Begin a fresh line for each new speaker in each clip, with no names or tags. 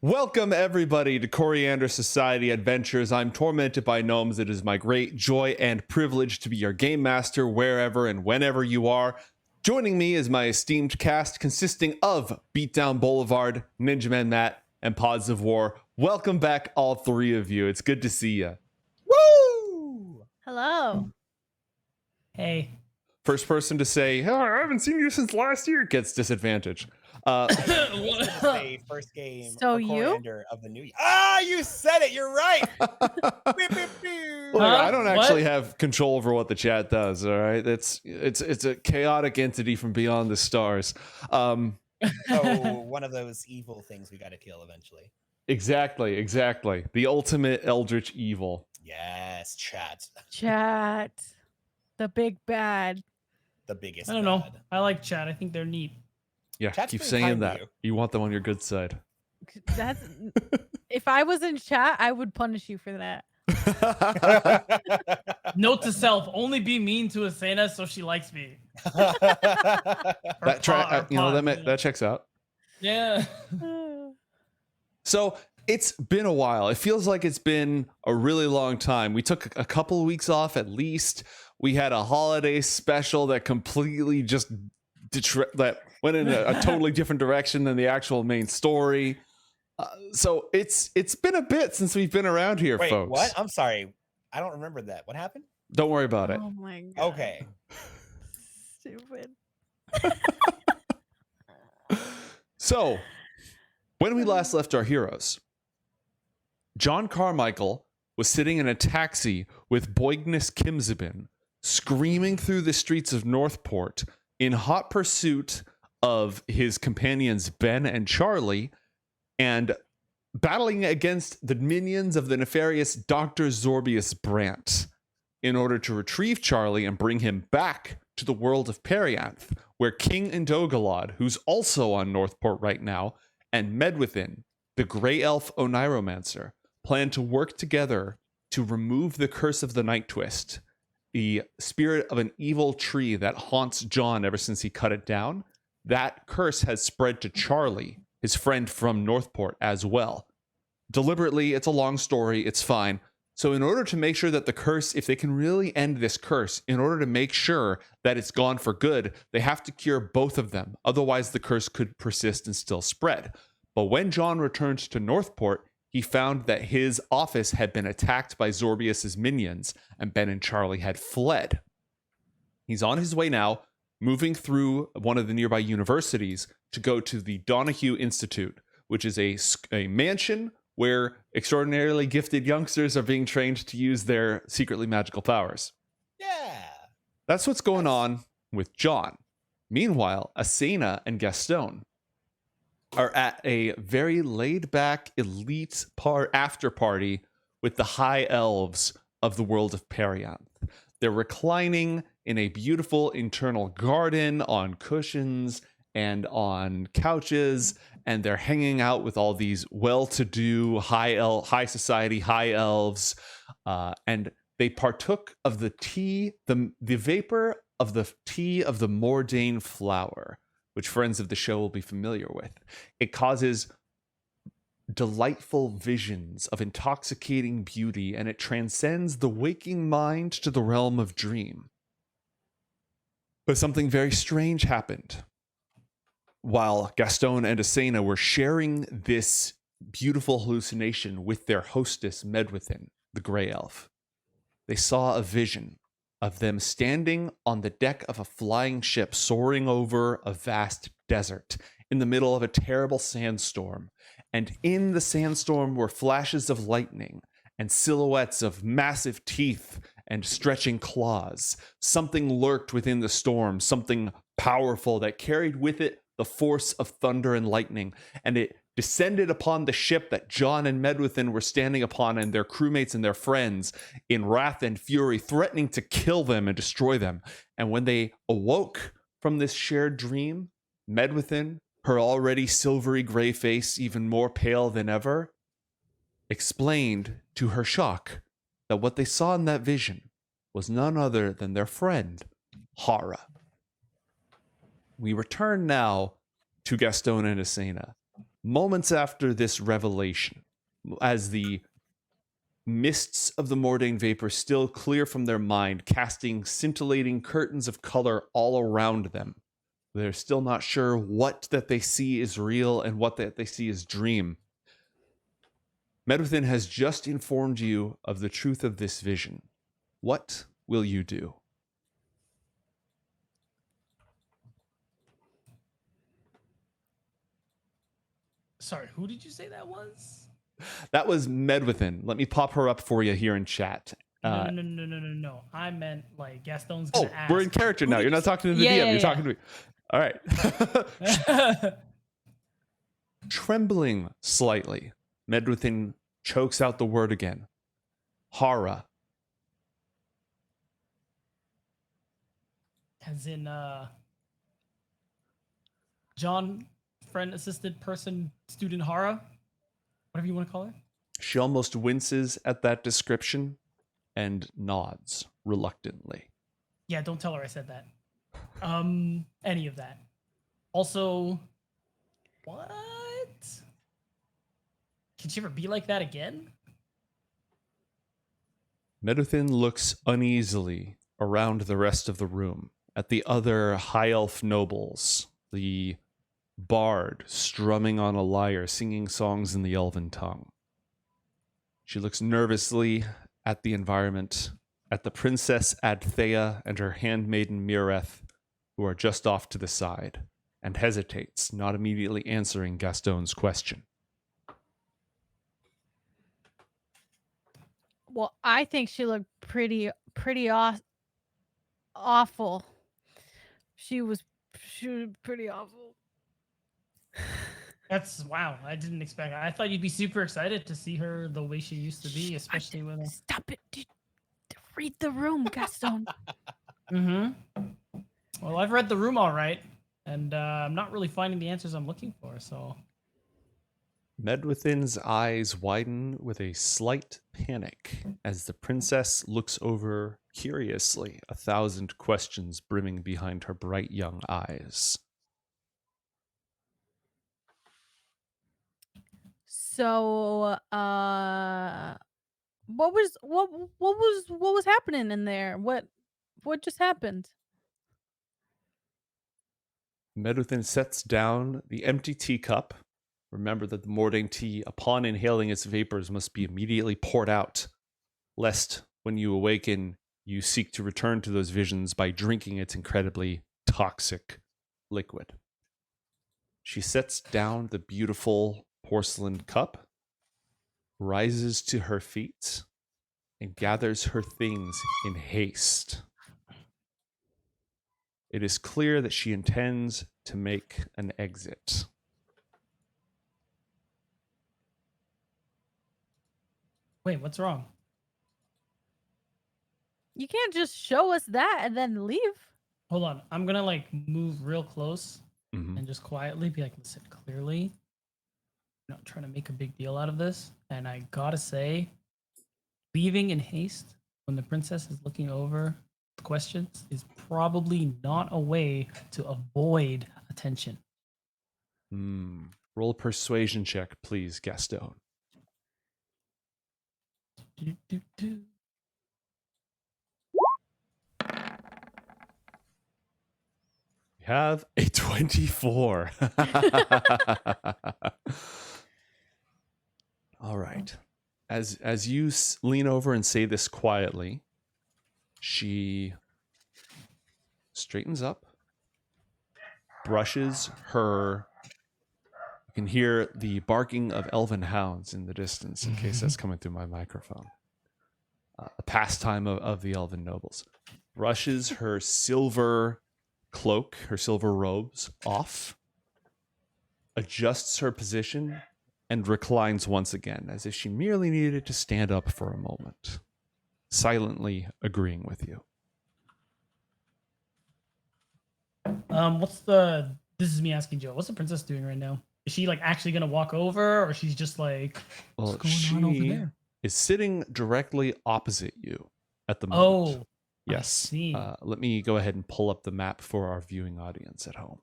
Welcome, everybody, to Coriander Society Adventures. I'm tormented by gnomes. It is my great joy and privilege to be your game master wherever and whenever you are. Joining me is my esteemed cast consisting of Beatdown Boulevard, Ninja Man Matt, and Pods of War. Welcome back, all three of you. It's good to see you.
Woo!
Hello.
Hey.
First person to say, oh, I haven't seen you since last year, gets disadvantage.
First game
So
of
you?
Coriander of the new year. Ah, you said it. You're right. Beep, beep, beep.
Look, I don't actually have control over what the chat does. All right, it's a chaotic entity from beyond the stars.
Oh, one of those evil things we got to kill eventually.
Exactly. The ultimate eldritch evil.
Yes, chat.
Chat. The big bad.
The biggest.
I don't know.
bad.
I like chat. I think they're neat.
Yeah,
Chat's
keep
pretty
saying
kind to
that.
you.
You want them on your good side.
That's if I was in chat, I would punish you for that.
Note to self: only be mean to Asena so she likes me.
That checks out.
Yeah.
So it's been a while. It feels like it's been a really long time. We took a couple of weeks off at least. We had a holiday special that completely just that went in a totally different direction than the actual main story. So it's been a bit since we've been around here,
Wait,
folks.
what? I'm sorry. I don't remember that. What happened?
Don't worry about it.
Oh my god.
Okay.
Stupid.
So, when we last left our heroes, John Carmichael was sitting in a taxi with Boignus Kimzabin, screaming through the streets of Northport in hot pursuit of his companions Ben and Charlie, and battling against the minions of the nefarious Dr. Xorbots Brant in order to retrieve Charlie and bring him back to the world of Perianth, where King Indogalad, who's also on Northport right now, and Medwithin, the Grey Elf Oniromancer, plan to work together to remove the curse of the Night Twist, the spirit of an evil tree that haunts John ever since he cut it down. That curse has spread to Charlie, his friend from Northport, as well. Deliberately, it's a long story, it's fine. So in order to make sure that the curse, if they can really end this curse, in order to make sure that it's gone for good, they have to cure both of them. Otherwise, the curse could persist and still spread. But when John returned to Northport, he found that his office had been attacked by Xorbots' minions, and Ben and Charlie had fled. He's on his way now, moving through one of the nearby universities to go to the Donahue Institute, which is a mansion where extraordinarily gifted youngsters are being trained to use their secretly magical powers.
Yeah.
That's what's going on with John. Meanwhile, Asena and Gastone are at a very laid-back elite after party with the high elves of the world of Perianth. They're reclining in a beautiful internal garden on cushions and on couches, and they're hanging out with all these well-to-do high society high elves, and they partook of the tea, the vapor of the tea of the Mordain flower, which friends of the show will be familiar with. It causes delightful visions of intoxicating beauty, and it transcends the waking mind to the realm of dream. But something very strange happened. While Gastone and Asena were sharing this beautiful hallucination with their hostess Medwithin, the Grey Elf, they saw a vision of them standing on the deck of a flying ship soaring over a vast desert in the middle of a terrible sandstorm. And in the sandstorm were flashes of lightning and silhouettes of massive teeth and stretching claws. Something lurked within the storm, something powerful that carried with it the force of thunder and lightning, and it descended upon the ship that John and Medwithin were standing upon, and their crewmates and their friends, in wrath and fury, threatening to kill them and destroy them. And when they awoke from this shared dream, Medwithin, her already silvery gray face even more pale than ever, explained to her shock that what they saw in that vision was none other than their friend, Hara. We return now to Gastone and Asena, Moments after this revelation, as the mists of the Mordain vapor still clear from their mind, casting scintillating curtains of color all around them, they're still not sure what that they see is real and what that they see is dream. Medwithin has just informed you of the truth of this vision. What will you do?
Sorry, who did you say that was?
That was Medwithin. Let me pop her up for you here in chat.
No. I meant like Gaston's gonna ask.
We're in character
who
now.
did
You're
you
not
say-
talking to the
Yeah,
DM.
yeah,
You're
yeah.
talking to me. All right. Trembling slightly, Medwithin chokes out the word again. Hara.
As in, John, friend, assisted person, student Hara, whatever you want to call her.
She almost winces at that description and nods reluctantly.
Yeah, don't tell her I said that. Any of that. Also, what? Can she ever be like that again?
Medwithin looks uneasily around the rest of the room at the other high elf nobles, the bard strumming on a lyre, singing songs in the elven tongue. She looks nervously at the environment, at the Princess Adthea and her handmaiden Mireth, who are just off to the side, and hesitates, not immediately answering Gaston's question.
Well, I think she looked pretty awful. She was pretty awful.
That's wow. I didn't expect. I thought you'd be super excited to see her the way she used to be, especially with her.
Stop it. Read the room, Gaston.
Mm-hmm. Well, I've read the room all right, and I'm not really finding the answers I'm looking for. So
Medwithin's eyes widen with a slight panic as the princess looks over curiously, 1,000 questions brimming behind her bright young eyes.
So, what was happening in there? What just happened?
Medwithin sets down the empty teacup. Remember that the Mordain tea, upon inhaling its vapors, must be immediately poured out, lest when you awaken, you seek to return to those visions by drinking its incredibly toxic liquid. She sets down the beautiful porcelain cup, rises to her feet, and gathers her things in haste. It is clear that she intends to make an exit.
wait, what's wrong?
You can't just show us that and then leave.
Hold on. I'm gonna like move real close
Mhm.
and just quietly be like, listen, clearly, I'm not trying to make a big deal out of this. And I gotta say, leaving in haste when the princess is looking over the questions is probably not a way to avoid attention.
Roll a persuasion check, please, Gastone.
Do, do, do.
We have a 24. All right. As you lean over and say this quietly, she straightens up, brushes her. You can hear the barking of elven hounds in the distance, in case that's coming through my microphone. A pastime of the elven nobles. Brushes her silver cloak, her silver robes off, adjusts her position, and reclines once again, as if she merely needed to stand up for a moment, silently agreeing with you.
This is me asking Joe, what's the princess doing right now? Is she like actually gonna walk over, or she's just like,
Well,
what's going on over
she
there?
is sitting directly opposite you at the moment.
Oh,
yes.
see.
Let me go ahead and pull up the map for our viewing audience at home.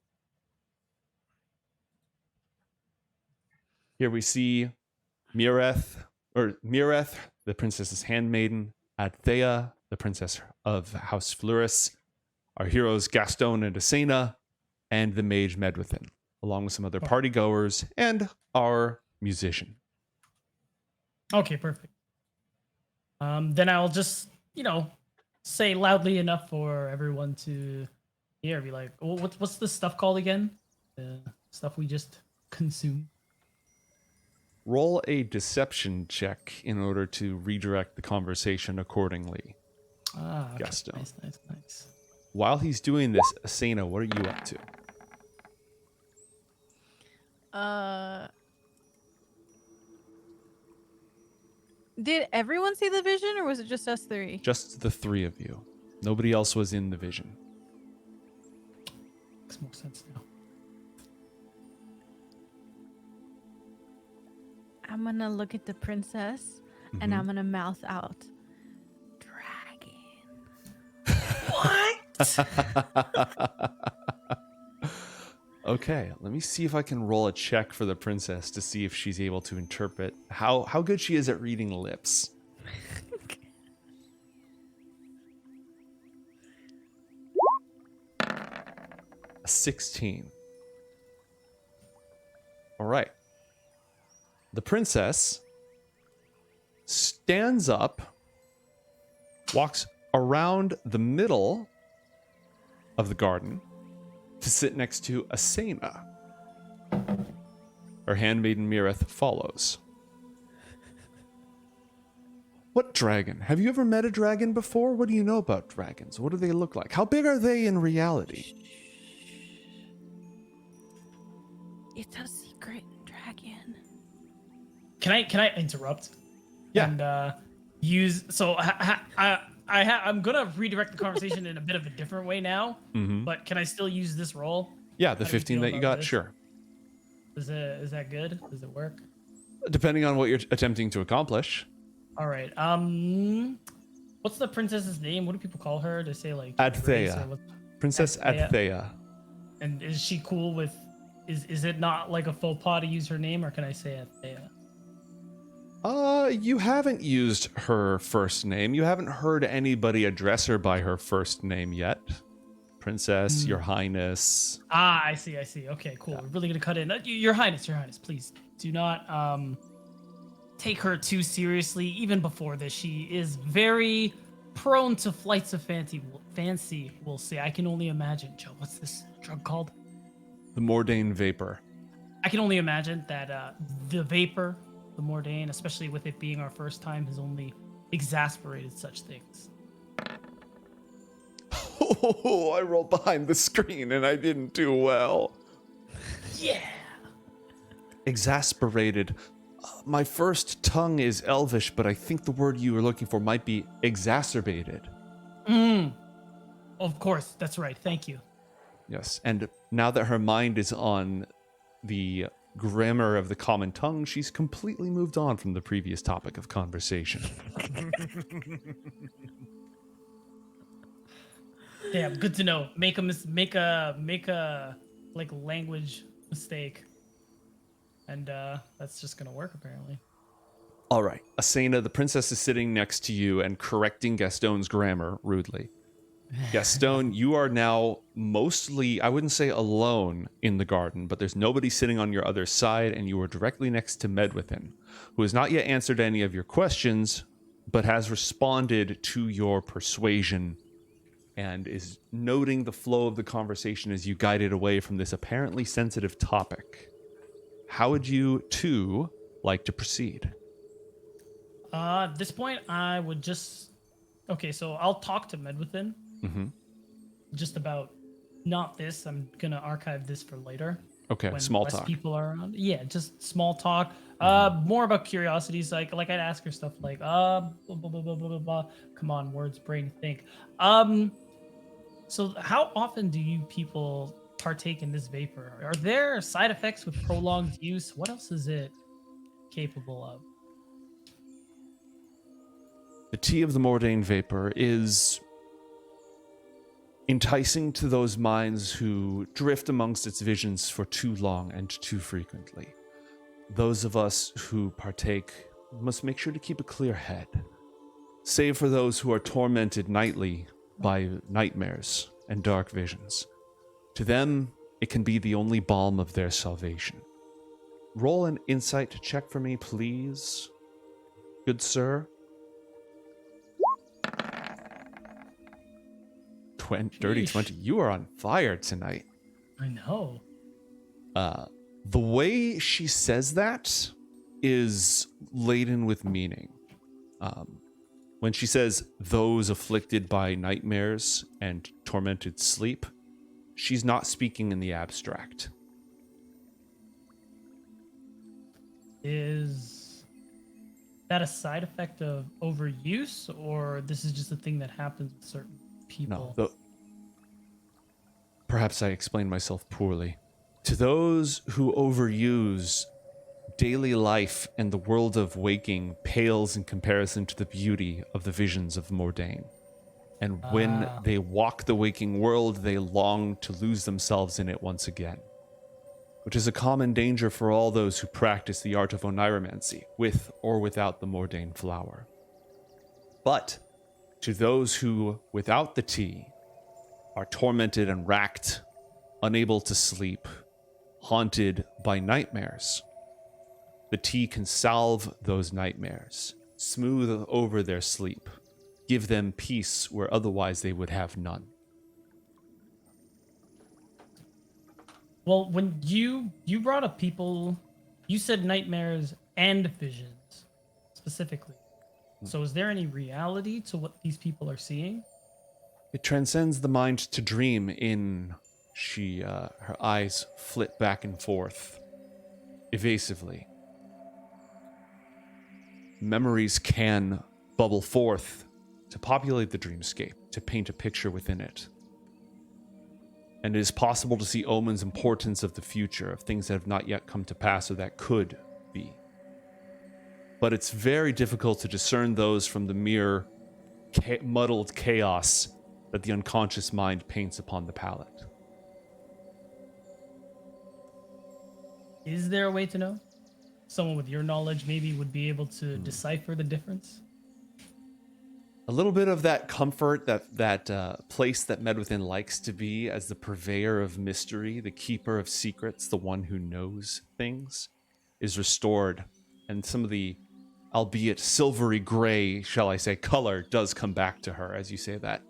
Here we see Mireth, the princess's handmaiden, Adthea, the princess of House Fluris, our heroes Gastone and Asena, and the mage Medwithin, along with some other partygoers and our musician.
Okay, perfect. Then I'll just, say loudly enough for everyone to hear. Be like, oh, what's this stuff called again? The stuff we just consumed.
Roll a deception check in order to redirect the conversation accordingly.
Okay.
Gastone.
Nice.
While he's doing this, Asena, what are you up to?
Did everyone see the vision, or was it just us three?
Just the three of you. Nobody else was in the vision.
Makes more sense now.
I'm gonna look at the princess, and I'm gonna mouth out, "Dragon."
Okay, let me see if I can roll a check for the princess to see if she's able to interpret how good she is at reading lips. A 16. All right. The princess stands up, walks around the middle of the garden to sit next to Asena. Her handmaiden Mireth follows. What dragon? Have you ever met a dragon before? What do you know about dragons? What do they look like? How big are they in reality?
It's a secret dragon.
Can I interrupt?
Yeah.
And use I'm gonna redirect the conversation in a bit of a different way now.
Mm-hmm.
But can I still use this roll?
Yeah, the
How do you
15
feel
that you
about
got,
this?
sure.
Is that good? Does it work?
Depending on what you're attempting to accomplish.
All right. What's the princess's name? What do people call her? They say like
Adthea.
Grace or what-
Princess
Adthea.
Adthea.
And is she cool with? Is it not like a faux pas to use her name, or can I say Adthea?
You haven't used her first name. You haven't heard anybody address her by her first name yet. Princess, Your Highness.
Ah, I see. Okay, cool. We're really gonna cut in. Your Highness, please do not take her too seriously. Even before this, she is very prone to flights of fancy. We'll say. I can only imagine. Joe, what's this drug called?
The Mordain Vapor.
I can only imagine that the vapor, the Mordain, especially with it being our first time, has only exasperated such things.
Oh, I rolled behind the screen and I didn't do well.
Yeah.
Exasperated. My first tongue is Elvish, but I think the word you were looking for might be exacerbated.
Of course, that's right. Thank you.
Yes, and now that her mind is on the grammar of the common tongue, she's completely moved on from the previous topic of conversation.
Damn, good to know. Make a like language mistake, and that's just gonna work apparently.
All right, Asena, the princess is sitting next to you and correcting Gastone's grammar rudely. Gastone, you are now mostly, I wouldn't say alone in the garden, but there's nobody sitting on your other side, and you are directly next to Medwithin, who has not yet answered any of your questions, but has responded to your persuasion and is noting the flow of the conversation as you guide it away from this apparently sensitive topic. How would you two like to proceed?
At this point, I would just... Okay, so I'll talk to Medwithin.
Mm-hmm.
Just about not this. I'm gonna archive this for later.
Okay,
when
small
less
talk.
people are around. Yeah, just small talk. More about curiosities. Like I'd ask her stuff like, blah, blah, blah, blah, blah, blah. Come on, words, brain, think. So how often do you people partake in this vapor? Are there side effects with prolonged use? What else is it capable of?
The tea of the Mordain Vapor is enticing to those minds who drift amongst its visions for too long and too frequently. those of us who partake must make sure to keep a clear head, save for those who are tormented nightly by nightmares and dark visions. To them, it can be the only balm of their salvation. Roll an insight check for me, please, good sir. Dirty 20. You are on fire tonight.
I know.
The way she says that is laden with meaning. When she says those afflicted by nightmares and tormented sleep, she's not speaking in the abstract.
Is that a side effect of overuse, or this is just a thing that happens with certain people?
No, perhaps I explained myself poorly. To those who overuse, daily life and the world of waking pales in comparison to the beauty of the visions of Mordain. And when they walk the waking world, they long to lose themselves in it once again, which is a common danger for all those who practice the art of oniromancy, with or without the Mordain flower. But to those who, without the tea, are tormented and racked, unable to sleep, haunted by nightmares, the tea can salve those nightmares, smooth over their sleep, give them peace where otherwise they would have none.
Well, when you brought up people, you said nightmares and visions specifically. So is there any reality to what these people are seeing?
It transcends the mind to dream in... her eyes flit back and forth, evasively. Memories can bubble forth to populate the dreamscape, to paint a picture within it. And it is possible to see omens and portents of the future, of things that have not yet come to pass or that could be. But it's very difficult to discern those from the mere muddled chaos that the unconscious mind paints upon the palette.
Is there a way to know? Someone with your knowledge maybe would be able to decipher the difference?
A little bit of that comfort, that place that Medwithin likes to be as the purveyor of mystery, the keeper of secrets, the one who knows things, is restored. And some of the, albeit silvery gray, shall I say, color does come back to her as you say that.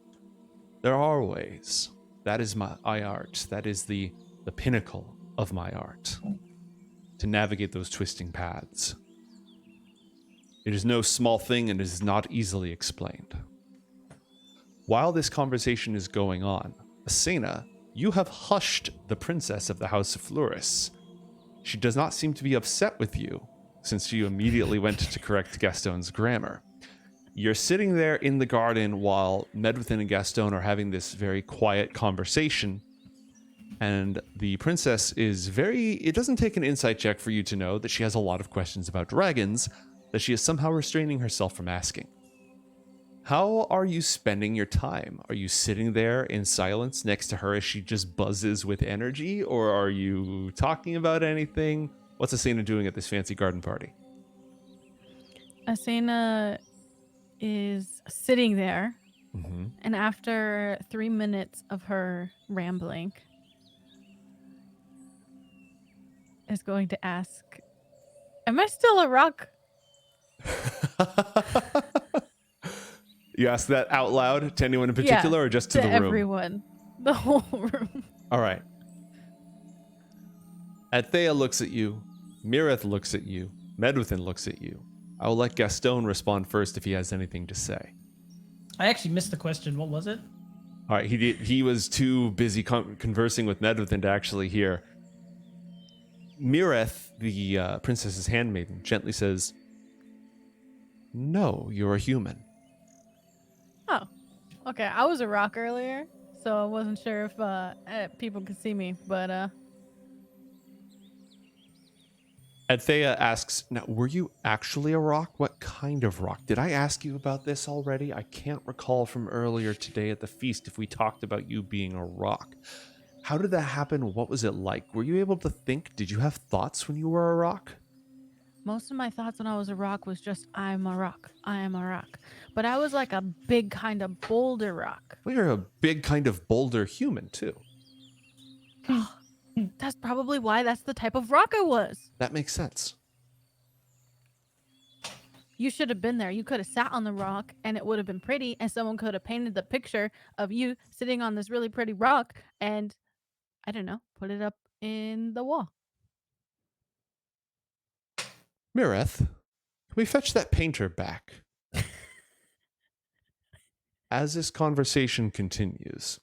There are ways. That is my art. That is the pinnacle of my art. To navigate those twisting paths. It is no small thing and it is not easily explained. While this conversation is going on, Asena, you have hushed the princess of the House of Fluris. She does not seem to be upset with you, since you immediately went to correct Gastone's grammar. You're sitting there in the garden while Medwithin and Gastone are having this very quiet conversation, and the princess is it doesn't take an insight check for you to know that she has a lot of questions about dragons that she is somehow restraining herself from asking. How are you spending your time? Are you sitting there in silence next to her as she just buzzes with energy, or are you talking about anything? What's Asena doing at this fancy garden party?
Asena is sitting there,
Mm-hmm.
and after 3 minutes of her rambling, is going to ask, am I still a rock?
You ask that out loud to anyone in particular, or just to the room?
Everyone. The whole room.
All right. Athea looks at you. Mireth looks at you. Medwithin looks at you. I will let Gastone respond first if he has anything to say.
I actually missed the question. What was it?
All right. He was too busy conversing with Medwithin to actually hear. Mireth, the princess's handmaiden, gently says, "No, you're a human."
Oh, okay. I was a rock earlier, so I wasn't sure if people could see me, but
Athea asks, "Now, were you actually a rock? What kind of rock? Did I ask you about this already? I can't recall from earlier today at the feast if we talked about you being a rock. How did that happen? What was it like? Were you able to think? Did you have thoughts when you were a rock?"
Most of my thoughts when I was a rock was just, I'm a rock. I am a rock. But I was like a big kind of boulder rock.
Well, you're a big kind of boulder human, too.
That's probably why that's the type of rock I was.
That makes sense.
You should have been there. You could have sat on the rock and it would have been pretty, and someone could have painted the picture of you sitting on this really pretty rock and, I don't know, put it up in the wall.
Mireth, can we fetch that painter back? As this conversation continues,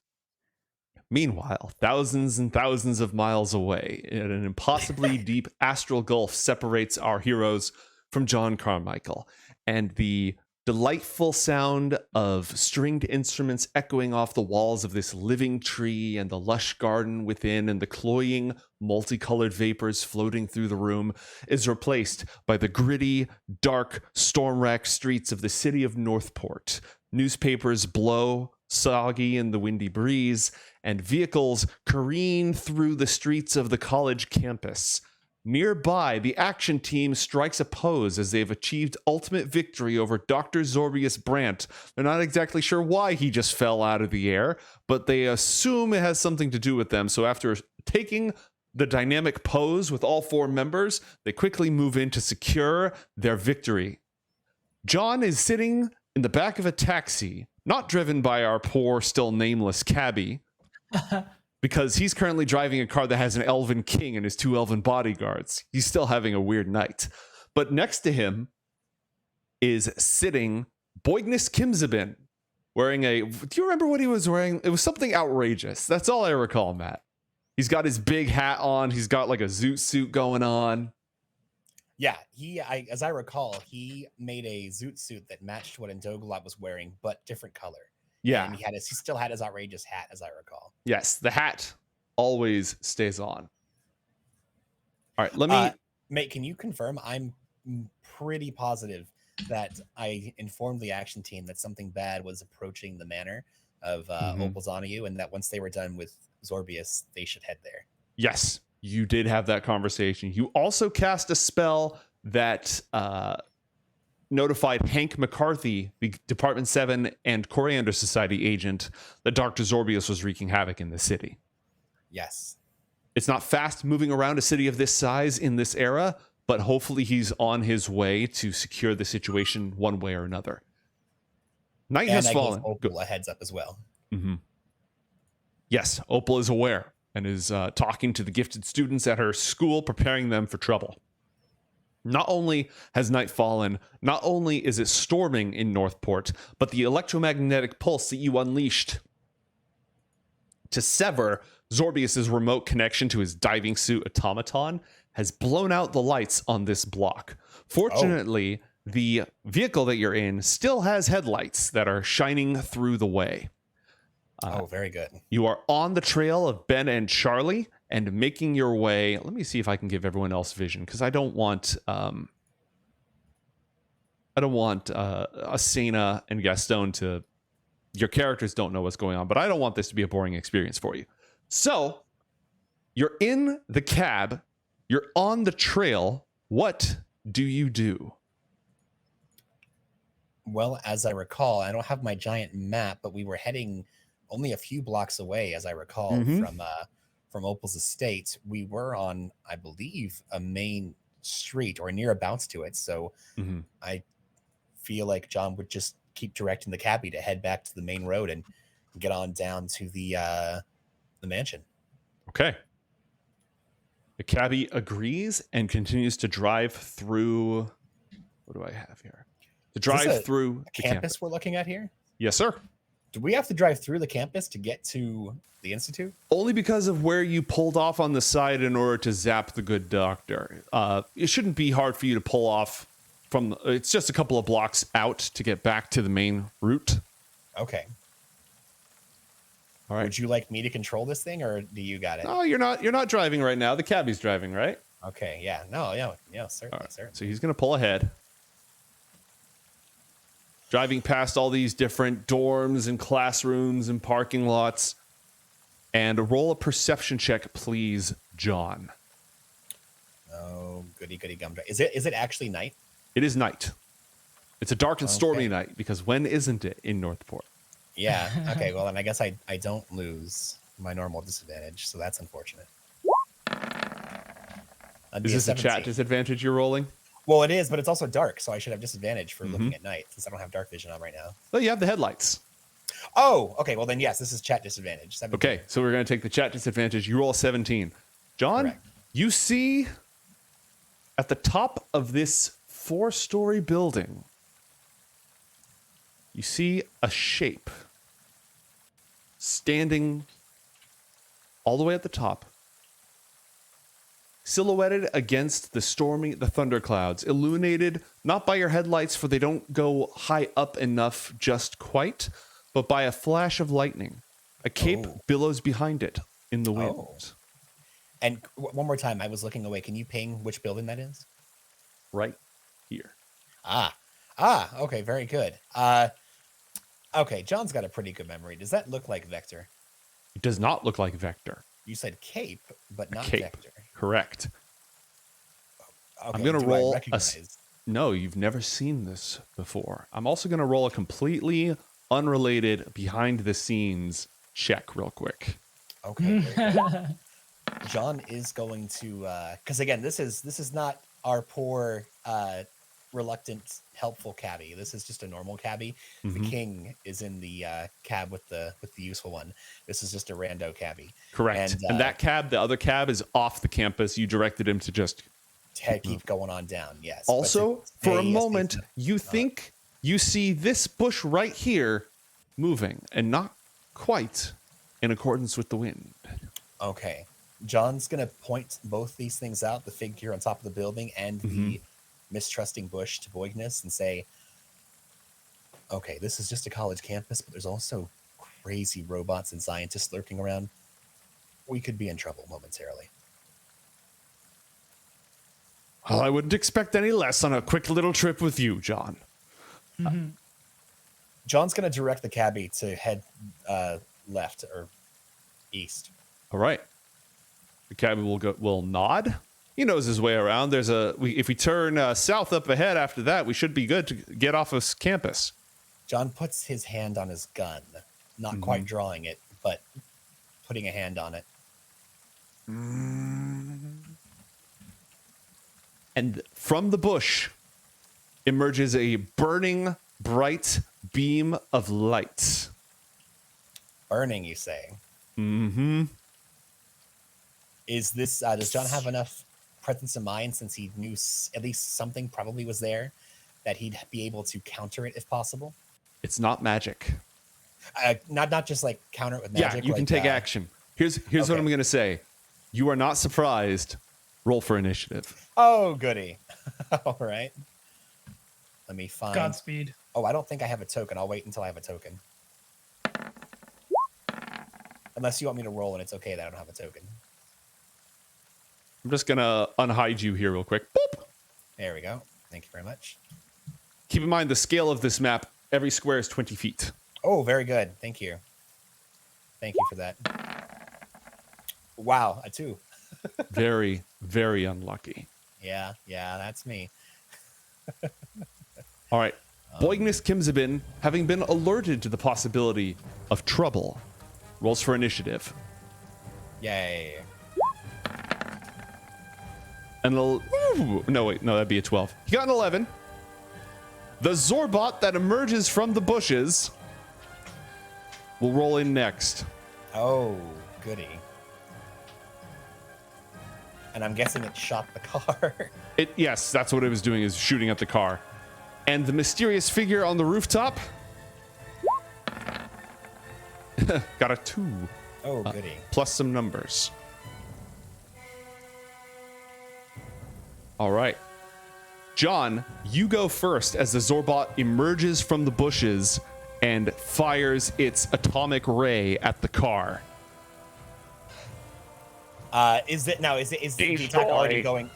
meanwhile, thousands and thousands of miles away, in an impossibly deep astral gulf separates our heroes from John Carmichael, and the delightful sound of stringed instruments echoing off the walls of this living tree and the lush garden within and the cloying multicolored vapors floating through the room is replaced by the gritty, dark, storm-racked streets of the city of Northport. Newspapers blow soggy in the windy breeze, and vehicles careen through the streets of the college campus. Nearby, the action team strikes a pose as they've achieved ultimate victory over Dr. Xorbius Brandt. They're not exactly sure why he just fell out of the air, but they assume it has something to do with them. So after taking the dynamic pose with all 4 members, they quickly move in to secure their victory. John is sitting in the back of a taxi, not driven by our poor, still nameless cabbie, because he's currently driving a car that has an elven king and his 2 elven bodyguards. He's still having a weird night. But next to him is sitting Boignus Kimzabin, wearing a... Do you remember what he was wearing? It was something outrageous. That's all I recall, Matt. He's got his big hat on. He's got like a zoot suit going on.
Yeah, as I recall, he made a zoot suit that matched what Ndogalot was wearing, but different color.
Yeah.
And he still had his outrageous hat, as I recall.
Yes, the hat always stays on. All right, let me...
Mate, can you confirm? I'm pretty positive that I informed the action team that something bad was approaching the manor of Opalzoniu, and that once they were done with Xorbius, they should head there.
Yes, you did have that conversation. You also cast a spell that notified Hank McCarthy, the Department 7 and Coriander Society agent, that Dr. Xorbius was wreaking havoc in the city.
Yes.
It's not fast moving around a city of this size in this era, but hopefully he's on his way to secure the situation one way or another. Night has fallen.
Gave Opal a heads up as well.
Mm-hmm. Yes, Opal is aware and is talking to the gifted students at her school, preparing them for trouble. Not only has night fallen, not only is it storming in Northport, but the electromagnetic pulse that you unleashed to sever Xorbius's remote connection to his diving suit automaton has blown out the lights on this block. Fortunately, the vehicle that you're in still has headlights that are shining through the way.
Very good.
You are on the trail of Ben and Charlie and making your way. Let me see if I can give everyone else vision, because I don't want Asena and Gastone to... Your characters don't know what's going on, but I don't want this to be a boring experience for you. So, you're in the cab. You're on the trail. What do you do?
Well, as I recall, I don't have my giant map, but we were heading only a few blocks away, as I recall, from Opal's estate. We were on, I believe, a main street or nearabouts to it. So I feel like John would just keep directing the cabbie to head back to the main road and get on down to the mansion.
Okay. The cabbie agrees and continues to drive through. What do I have here? To drive through the campus
we're looking at here?
Yes, sir.
Do we have to drive through the campus to get to the institute?
Only because of where you pulled off on the side in order to zap the good doctor. It shouldn't be hard for you to pull off from... It's just a couple of blocks out to get back to the main route.
Okay.
All right.
Would you like me to control this thing, or do you got it?
Oh, you're not driving right now. The cabbie's driving, right?
Okay. Yeah. No. Yeah. Certainly.
Right.
Certainly.
So he's going to pull ahead. Driving past all these different dorms and classrooms and parking lots. And roll a perception check, please, John.
Oh, goody gumdrop. Is it actually night?
It is night. It's a dark and stormy
Okay.
night, because when isn't it in Northport?
Yeah. Okay. Well, then I guess I don't lose my normal disadvantage, so that's unfortunate. That'd
Is
be a
this a chat
17.
disadvantage you're rolling?
Well, it is, but it's also dark, so I should have disadvantage for looking at night since I don't have dark vision on right now.
Oh, you have the headlights.
Oh, okay. Well, then yes, this is chat disadvantage. 17.
Okay, so we're going to take the chat disadvantage. You roll a 17. John,
Correct.
you see at the top of this 4-story building, you see a shape standing all the way at the top, silhouetted against the thunderclouds, illuminated not by your headlights, for they don't go high up enough just quite, but by a flash of lightning. A cape billows behind it in the wind.
Oh. And one more time, I was looking away. Can you ping which building that is?
Right here.
Okay, very good. Okay, John's got a pretty good memory. Does that look like Vector?
It does not look like Vector.
You said cape, but not
Cape.
Vector.
Correct.
Okay,
I'm going to
do I
roll
recognize?
No, you've never seen this before. I'm also going to roll a completely unrelated behind the scenes check real quick.
Okay. very good. John is going to because again, this is not our poor reluctant helpful cabbie. This is just a normal cabbie. The king is in the cab with the useful one. This is just a rando cabbie.
Correct. And that cab, the other cab, is off the campus. You directed him to just
keep going on down. Yes.
Also, for a
stay
moment,
safe.
you think you see this bush right here moving, and not quite in accordance with the wind.
Okay. John's going to point both these things out, the figure on top of the building and the mistrusting bush to Boigness, and say, okay, this is just a college campus, but there's also crazy robots and scientists lurking around. We could be in trouble momentarily.
Well, I wouldn't expect any less on a quick little trip with you, John.
John's going to direct the cabbie to head left or east.
All right. The cabby will nod. He knows his way around. If we turn south up ahead after that, we should be good to get off of campus.
John puts his hand on his gun, not quite drawing it, but putting a hand on it.
And from the bush emerges a burning, bright beam of light.
Burning, you say?
Mm-hmm.
Is this, does John have enough presence of mind, since he knew at least something probably was there, that he'd be able to counter it if possible?
It's not magic.
Not just like counter it with magic.
Yeah, you can take action. Here's what I'm going to say. You are not surprised. Roll for initiative.
Oh, goody. All right. Let me find.
Godspeed.
Oh, I don't think I have a token. I'll wait until I have a token. Unless you want me to roll and it's okay that I don't have a token.
I'm just going to unhide you here real quick. Boop.
There we go. Thank you very much.
Keep in mind the scale of this map. Every square is 20 feet.
Oh, very good. Thank you. Thank you for that. Wow, a 2.
Very, very unlucky.
Yeah, that's me.
All right. Boigness Kimzabin, having been alerted to the possibility of trouble, rolls for initiative.
Yay.
And no, that'd be a 12. He got an 11. The Xorbot that emerges from the bushes will roll in next.
Oh, goody. And I'm guessing it shot the car.
Yes, that's what it was doing, is shooting at the car. And the mysterious figure on the rooftop got a 2.
Oh, goody.
Plus some numbers. All right. John, you go first as the Xorbot emerges from the bushes and fires its atomic ray at the car.
Is the attack already going?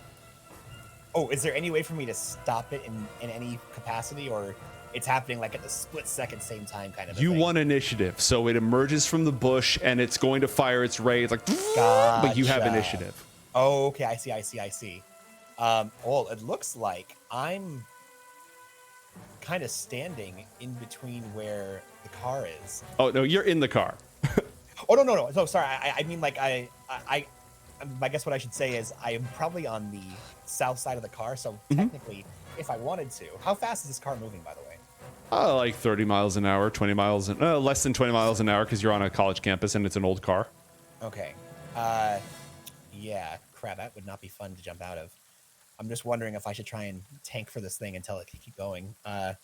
Oh, is there any way for me to stop it in any capacity, or it's happening like at the split second same time kind of a
You
thing?
won initiative, so it emerges from the bush and it's going to fire its ray. It's like, but you have
Gotcha.
initiative.
Oh, okay. I see. Well, it looks like I'm kind of standing in between where the car is.
Oh no, you're in the car.
Oh no. No, sorry. I mean, like I guess what I should say is I am probably on the south side of the car. So technically, if I wanted to, how fast is this car moving, by the way?
Like 30 miles an hour, 20 miles, less than 20 miles an hour because you're on a college campus and it's an old car.
Okay. Yeah. Crap. That would not be fun to jump out of. I'm just wondering if I should try and tank for this thing until it can keep going.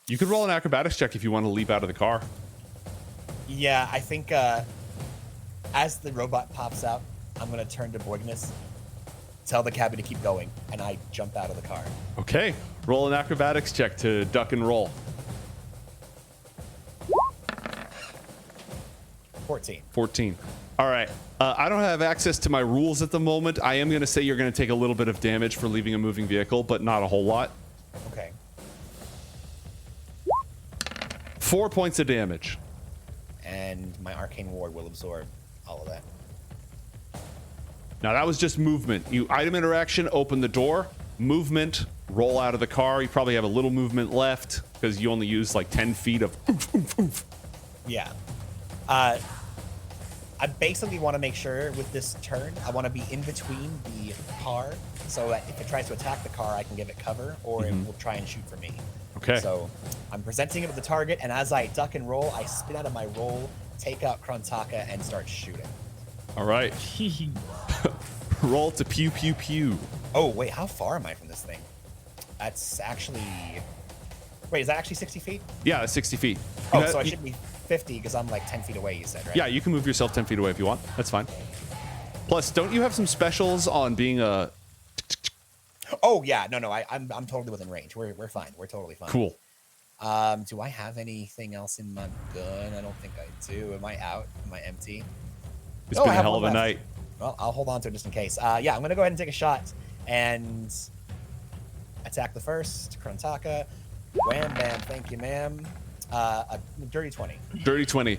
You could roll an acrobatics check if you want to leap out of the car.
Yeah, I think as the robot pops out, I'm going to turn to Boigness, tell the cabin to keep going, and I jump out of the car.
Okay. Roll an acrobatics check to duck and roll. 14. All right. I don't have access to my rules at the moment. I am going to say you're going to take a little bit of damage for leaving a moving vehicle, but not a whole lot.
Okay.
4 points of damage.
And my arcane ward will absorb all of that.
Now that was just movement. You item interaction, open the door, movement, roll out of the car. You probably have a little movement left because you only use like 10 feet of oomph, oomph, oomph.
Yeah. I basically want to make sure with this turn, I want to be in between the car so that if it tries to attack the car, I can give it cover, or it will try and shoot for me.
Okay.
So I'm presenting it with the target, and as I duck and roll, I spin out of my roll, take out Krontaka, and start shooting.
All right. Roll to pew, pew, pew.
Oh, wait, how far am I from this thing? That's actually... Wait, is that actually 60 feet?
Yeah, that's 60 feet.
Oh, so I should be 50 because I'm like 10 feet away, you said, right?
Yeah, you can move yourself 10 feet away if you want. That's fine. Plus, don't you have some specials on being a...
Oh, yeah. No, I'm totally within range. We're fine. We're totally fine.
Cool.
Do I have anything else in my gun? I don't think I do. Am I out? Am I empty?
It's been a hell of a night.
Well, I'll hold on to it just in case. Yeah, I'm going to go ahead and take a shot and attack the first. Krontaka. Wham, bam. Thank you, ma'am. A dirty 20.
Dirty 20.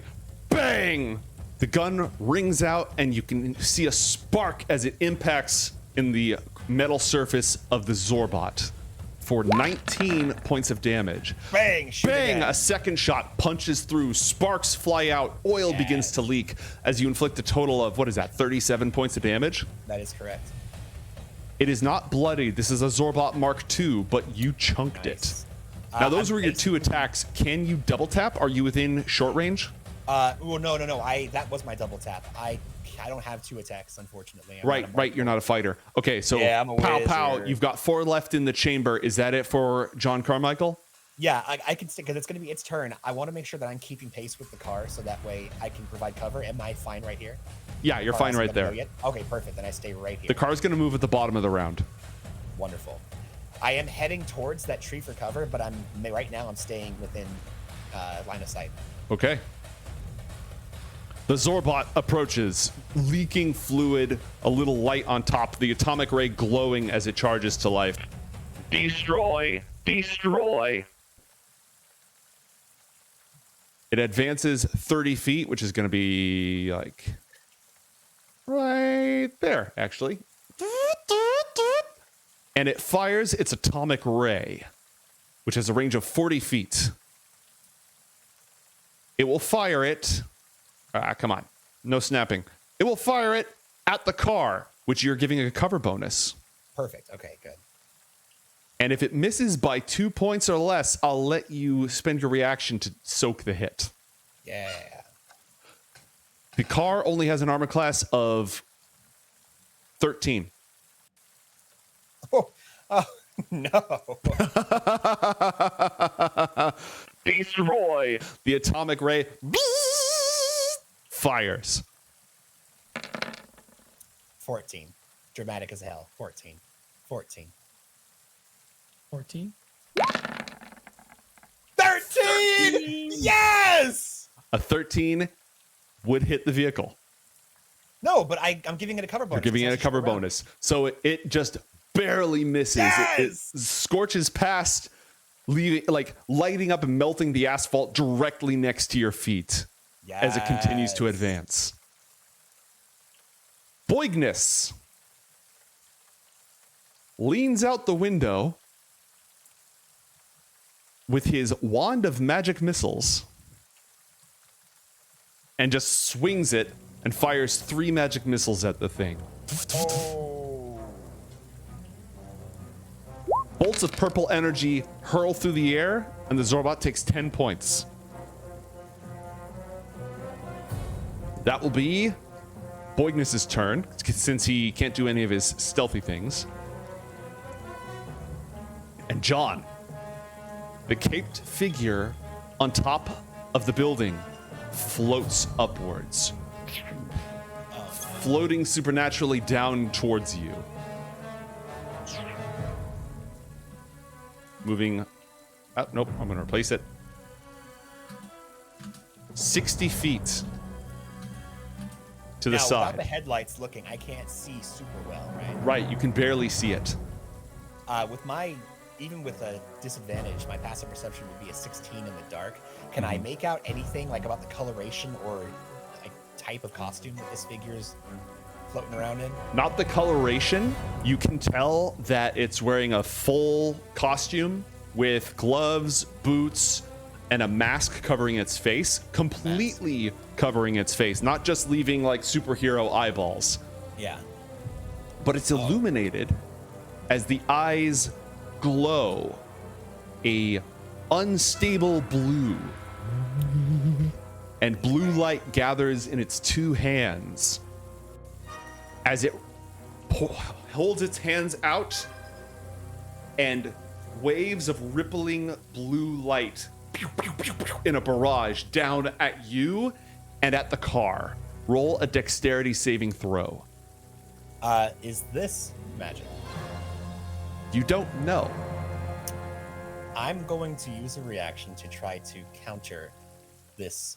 Bang! The gun rings out, and you can see a spark as it impacts in the metal surface of the Xorbot for 19 points of damage.
Bang! Shoot
Bang!
again.
A second shot punches through. Sparks fly out. Oil begins to leak as you inflict a total of, what is that, 37 points of damage?
That is correct.
It is not bloody. This is a Xorbot Mark II, but you chunked it. Now, those were your two attacks. Can you double tap? Are you within short range?
Well, no. That was my double tap. I don't have two attacks, unfortunately.
Right. You're not a fighter. Okay, so
yeah, I'm a
pow.
wizard.
You've got 4 left in the chamber. Is that it for John Carmichael?
Yeah, I can stick because it's going to be its turn. I want to make sure that I'm keeping pace with the car so that way I can provide cover. Am I fine right here?
Yeah, you're fine right there.
Okay, perfect. Then I stay right here.
The car's going to move at the bottom of the round.
Wonderful. I am heading towards that tree for cover, but right now I'm staying within line of sight.
Okay. The Xorbot approaches, leaking fluid, a little light on top, the atomic ray glowing as it charges to life. Destroy! Destroy! It advances 30 feet, which is going to be like right there, actually. And it fires its atomic ray, which has a range of 40 feet. It will fire it. Come on. No snapping. It will fire it at the car, which you're giving a cover bonus.
Perfect. Okay, good.
And if it misses by 2 points or less, I'll let you spend your reaction to soak the hit.
Yeah.
The car only has an armor class of 13.
Oh no.
Destroy! The atomic ray fires.
14. Dramatic as hell. 14. 14.
14.
13! Yes!
A 13 would hit the vehicle.
No, but I'm giving it a cover bonus.
You're giving it a cover bonus. So it just barely misses.
Yes!
It scorches past, leaving, like lighting up and melting the asphalt directly next to your feet as it continues to advance. Boigness. leans out the window with his wand of magic missiles and just swings it and fires 3 magic missiles at the thing.
Oh.
Bolts of purple energy hurl through the air, and the Xorbot takes 10 points. That will be Boignus's turn, since he can't do any of his stealthy things. And John, the caped figure on top of the building, floats upwards, floating supernaturally down towards you. Moving. Oh, nope, I'm going to replace it. 60 feet to the
Now,
side.
without the headlights looking, I can't see super well, right?
Right, you can barely see it.
Even with a disadvantage, my passive perception would be a 16 in the dark. Can I make out anything like about the coloration or like type of costume that this figure is floating around in?
Not the coloration. You can tell that it's wearing a full costume with gloves, boots, and a mask covering its face, completely covering its face, not just leaving like superhero eyeballs.
Yeah.
But it's illuminated as the eyes glow a unstable blue, and blue light gathers in its 2 hands as it holds its hands out, and waves of rippling blue light in a barrage down at you and at the car. Roll a dexterity saving throw.
Is this magic?
You don't know.
I'm going to use a reaction to try to counter this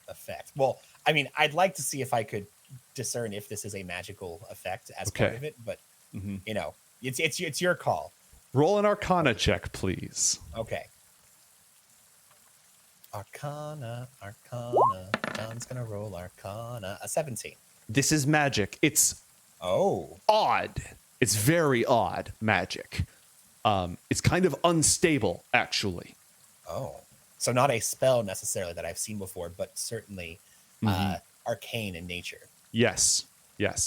effect. Well, I mean, I'd like to see if I could discern if this is a magical effect as part of it, but you know, it's your call.
Roll an Arcana check, please.
Okay. Arcana. John's gonna roll Arcana. A 17.
This is magic. It's odd. It's very odd magic. It's kind of unstable, actually.
Oh. So not a spell necessarily that I've seen before, but certainly arcane in nature.
Yes.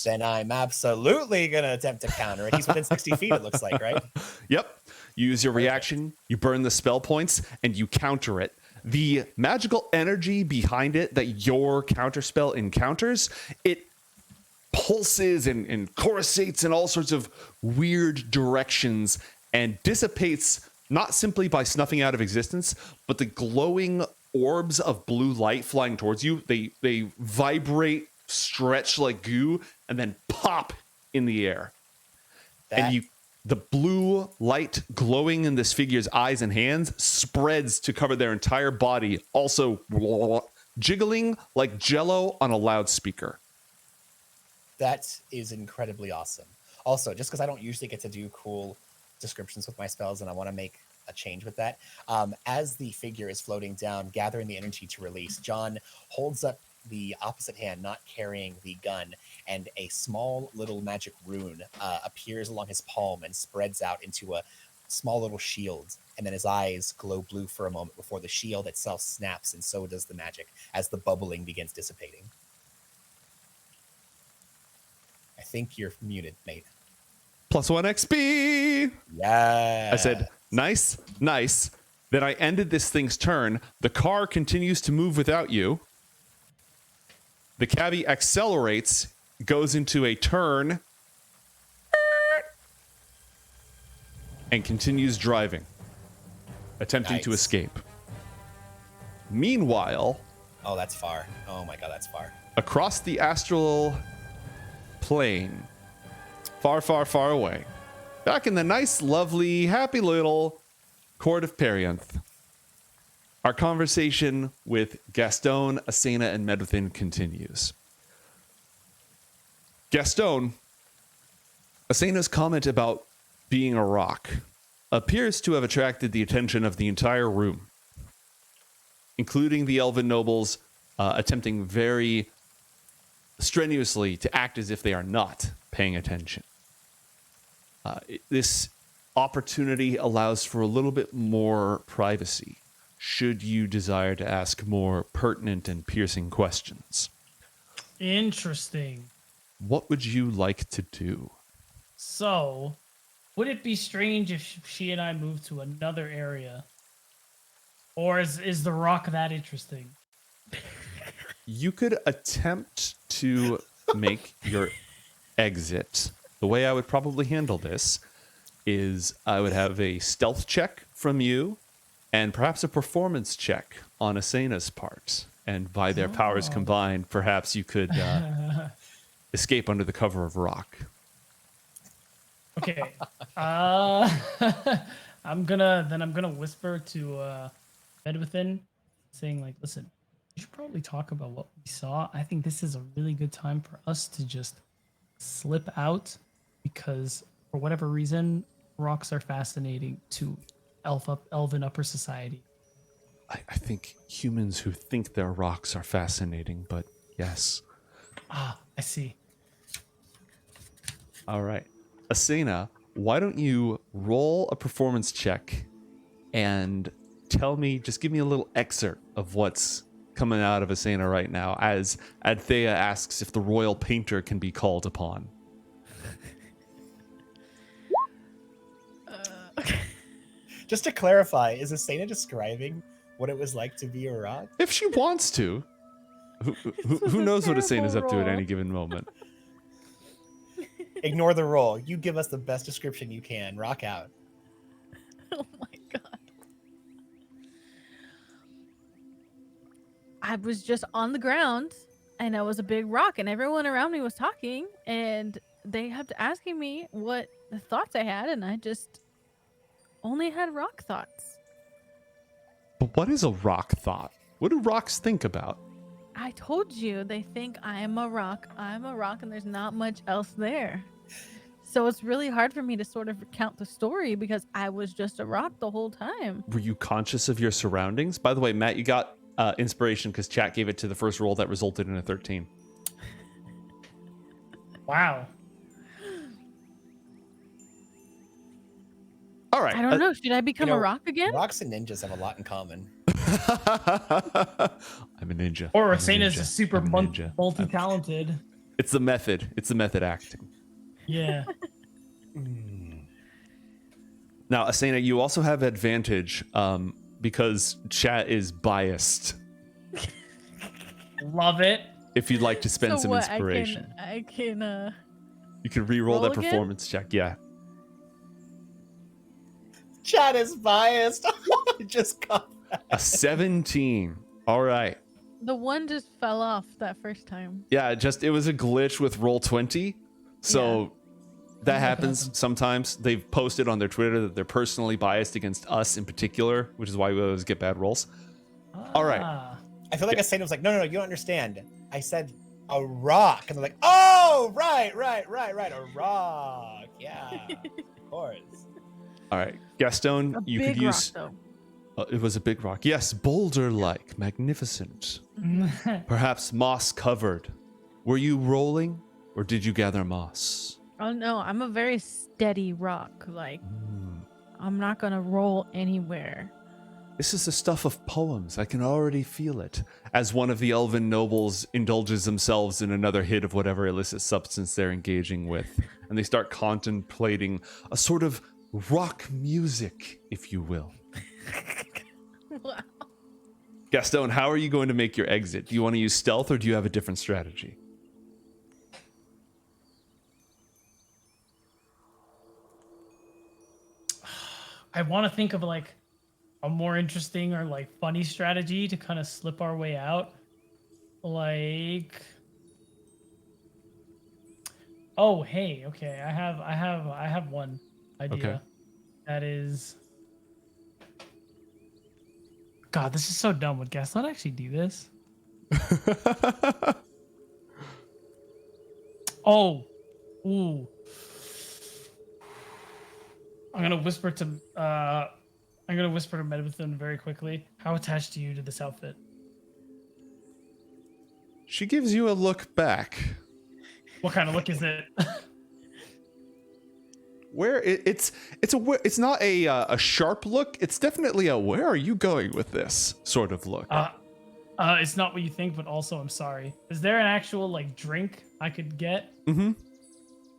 Then I'm absolutely going to attempt to counter it. He's within 60 feet, it looks like, right?
Yep. You use your reaction, you burn the spell points, and you counter it. The magical energy behind it that your counterspell encounters, it pulses and coruscates in all sorts of weird directions and dissipates, not simply by snuffing out of existence, but the glowing orbs of blue light flying towards you, they vibrate, stretch like goo, and then pop in the air. The blue light glowing in this figure's eyes and hands spreads to cover their entire body, also jiggling like jello on a loudspeaker.
That is incredibly awesome. Also, just because I don't usually get to do cool descriptions with my spells and I want to make a change with that, as the figure is floating down, gathering the energy to release, John holds up the opposite hand, not carrying the gun, and a small little magic rune appears along his palm and spreads out into a small little shield, and then his eyes glow blue for a moment before the shield itself snaps, and so does the magic as the bubbling begins dissipating. I think you're muted, mate.
+1 XP!
Yeah.
I said, nice. Then I ended this thing's turn. The car continues to move without you. The cabbie accelerates, goes into a turn, and continues driving, attempting to escape. Meanwhile...
Oh, that's far. Oh my god, that's far.
Across the astral plane, far, far, far away, back in the nice, lovely, happy little court of Perianth, our conversation with Gastone, Asena, and Medwithin continues. Gastone, Asena's comment about being a rock appears to have attracted the attention of the entire room, including the elven nobles attempting very strenuously to act as if they are not paying attention. This opportunity allows for a little bit more privacy, should you desire to ask more pertinent and piercing questions.
Interesting.
What would you like to do?
So, would it be strange if she and I moved to another area? Or is the rock that interesting?
You could attempt to make your exit. The way I would probably handle this is I would have a stealth check from you and perhaps a performance check on Asena's part. And by their powers combined, perhaps you could escape under the cover of rock.
Okay. I'm gonna whisper to Bed Within, saying like, listen, we should probably talk about what we saw. I think this is a really good time for us to just slip out because for whatever reason, rocks are fascinating to elven upper society.
I think humans who think they're rocks are fascinating, but yes.
Ah, I see.
All right. Asena, why don't you roll a performance check and tell me, just give me a little excerpt of what's coming out of Asena right now as Adthea asks if the royal painter can be called upon.
Just to clarify, is Asena describing what it was like to be a rock?
If she wants to. Who knows what Asena's up to at any given moment?
Ignore the roll. You give us the best description you can. Rock out.
Oh my god. I was just on the ground and I was a big rock and everyone around me was talking and they kept asking me what the thoughts I had and I just only had rock thoughts.
But what is a rock thought? What do rocks think about?
I told you they think I'm a rock and there's not much else there. So it's really hard for me to sort of recount the story because I was just a rock the whole time.
Were you conscious of your surroundings? By the way, Matt, you got inspiration because chat gave it to the first roll that resulted in a 13.
Wow.
All right.
I don't know. Should I become a rock again?
Rocks and ninjas have a lot in common.
I'm a ninja.
Or
I'm a
Asena's
ninja.
a super
I'm a ninja.
multi-talented.
It's the method. It's the method acting.
Yeah.
Now, Asena, you also have advantage because chat is biased.
Love it.
If you'd like to spend
So
some
what,
inspiration.
I can
You can re-roll
roll
that
again?
performance check. Yeah.
Chat is biased. I just got that.
A 17. All right.
The one just fell off that first time.
Yeah, it was a glitch with roll 20. So that happens sometimes. They've posted on their Twitter that they're personally biased against us in particular, which is why we always get bad rolls. All right.
I feel like Asena was like, no, you don't understand. I said a rock. And they're like, oh, right. A rock. Yeah, of course.
All right. Gastone,
A
you
big
could use...
rock,
it was a big rock. Yes, boulder-like, magnificent. Perhaps moss-covered. Were you rolling, or did you gather moss?
though. Oh no, I'm a very steady rock. Like I'm not gonna roll anywhere.
This is the stuff of poems. I can already feel it. As one of the elven nobles indulges themselves in another hit of whatever illicit substance they're engaging with, and they start contemplating a sort of rock music, if you will.
Wow.
Gastone, how are you going to make your exit? Do you want to use stealth, or do you have a different strategy?
I want to think of like a more interesting or like funny strategy to kind of slip our way out. Like, oh, hey, okay, I have one idea.
Okay.
That is, God, this is so dumb. Would Gastone actually do this? Oh, ooh. I'm gonna whisper to Medivithin very quickly. How attached are you to this outfit?
She gives you a look back.
What kind of look is it?
it's not a sharp look. It's definitely a where are you going with this sort of look.
It's not what you think, but also I'm sorry. Is there an actual like drink I could get?
Mm-hmm.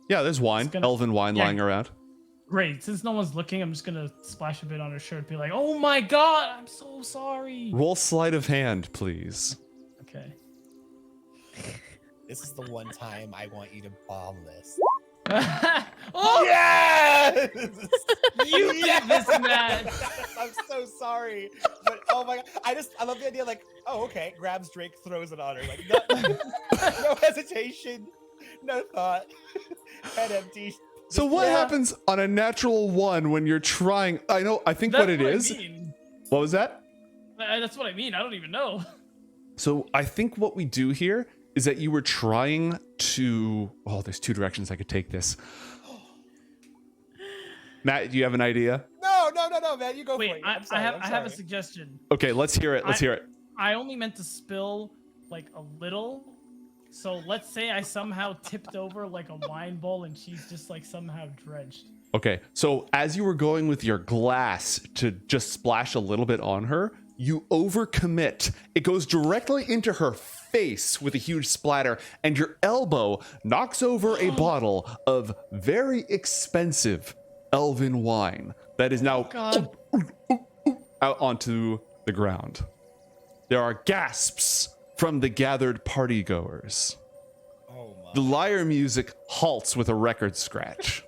Yeah, there's wine, elven wine lying around.
Great. Since no one's looking, I'm just gonna splash a bit on her shirt. Be like, "Oh my god, I'm so sorry."
Roll sleight of hand, please.
Okay.
This is the one time I want you to bomb this.
Oh,
Yes!
you did this, Matt.
I'm so sorry, but oh my god, I love the idea. Like, oh okay, grabs drink, throws it on her. Like, no hesitation, no thought, head empty.
So what happens on a natural 1 when you're trying? I think
That's
what it is. What was that?
That's what I mean. I don't even know.
So I think what we do here is that you were trying to. Oh, there's 2 directions I could take this. Matt, do you have an idea?
No, man, you go
Wait,
for it.
I
I'm sorry.
have a suggestion.
Okay, let's hear it. Let's hear it.
I only meant to spill like a little. So let's say I somehow tipped over like a wine bowl and she's just like somehow drenched.
Okay, so as you were going with your glass to just splash a little bit on her, you overcommit. It goes directly into her face with a huge splatter, and your elbow knocks over a bottle of very expensive elven wine that is now out onto the ground. There are gasps from the gathered partygoers.
Oh my.
The lyre music halts with a record scratch.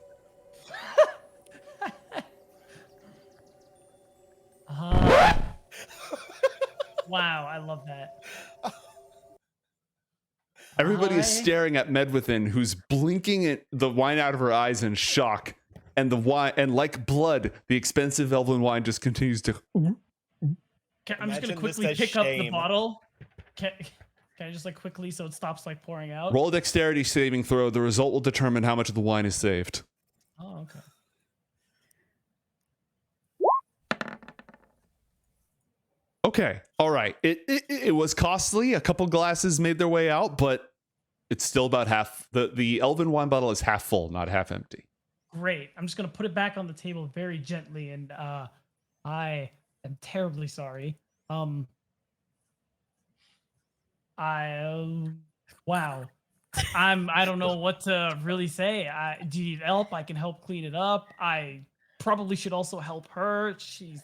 Wow, I love that.
Everybody is staring at Medwithin, who's blinking the wine out of her eyes in shock, and the wine, and like blood, the expensive elven wine just continues to.
I'm just
Imagine
gonna
this
quickly
as
pick up the
shame.
bottle. Can I just like quickly so it stops like pouring out?
Roll a dexterity saving throw. The result will determine how much of the wine is saved.
Oh, okay.
Okay, all right. It was costly. A couple glasses made their way out, but it's still about half. The elven wine bottle is half full, not half empty.
Great. I'm just gonna put it back on the table very gently, and I am terribly sorry. Wow. I don't know what to really say. Do you need help? I can help clean it up. I probably should also help her. She's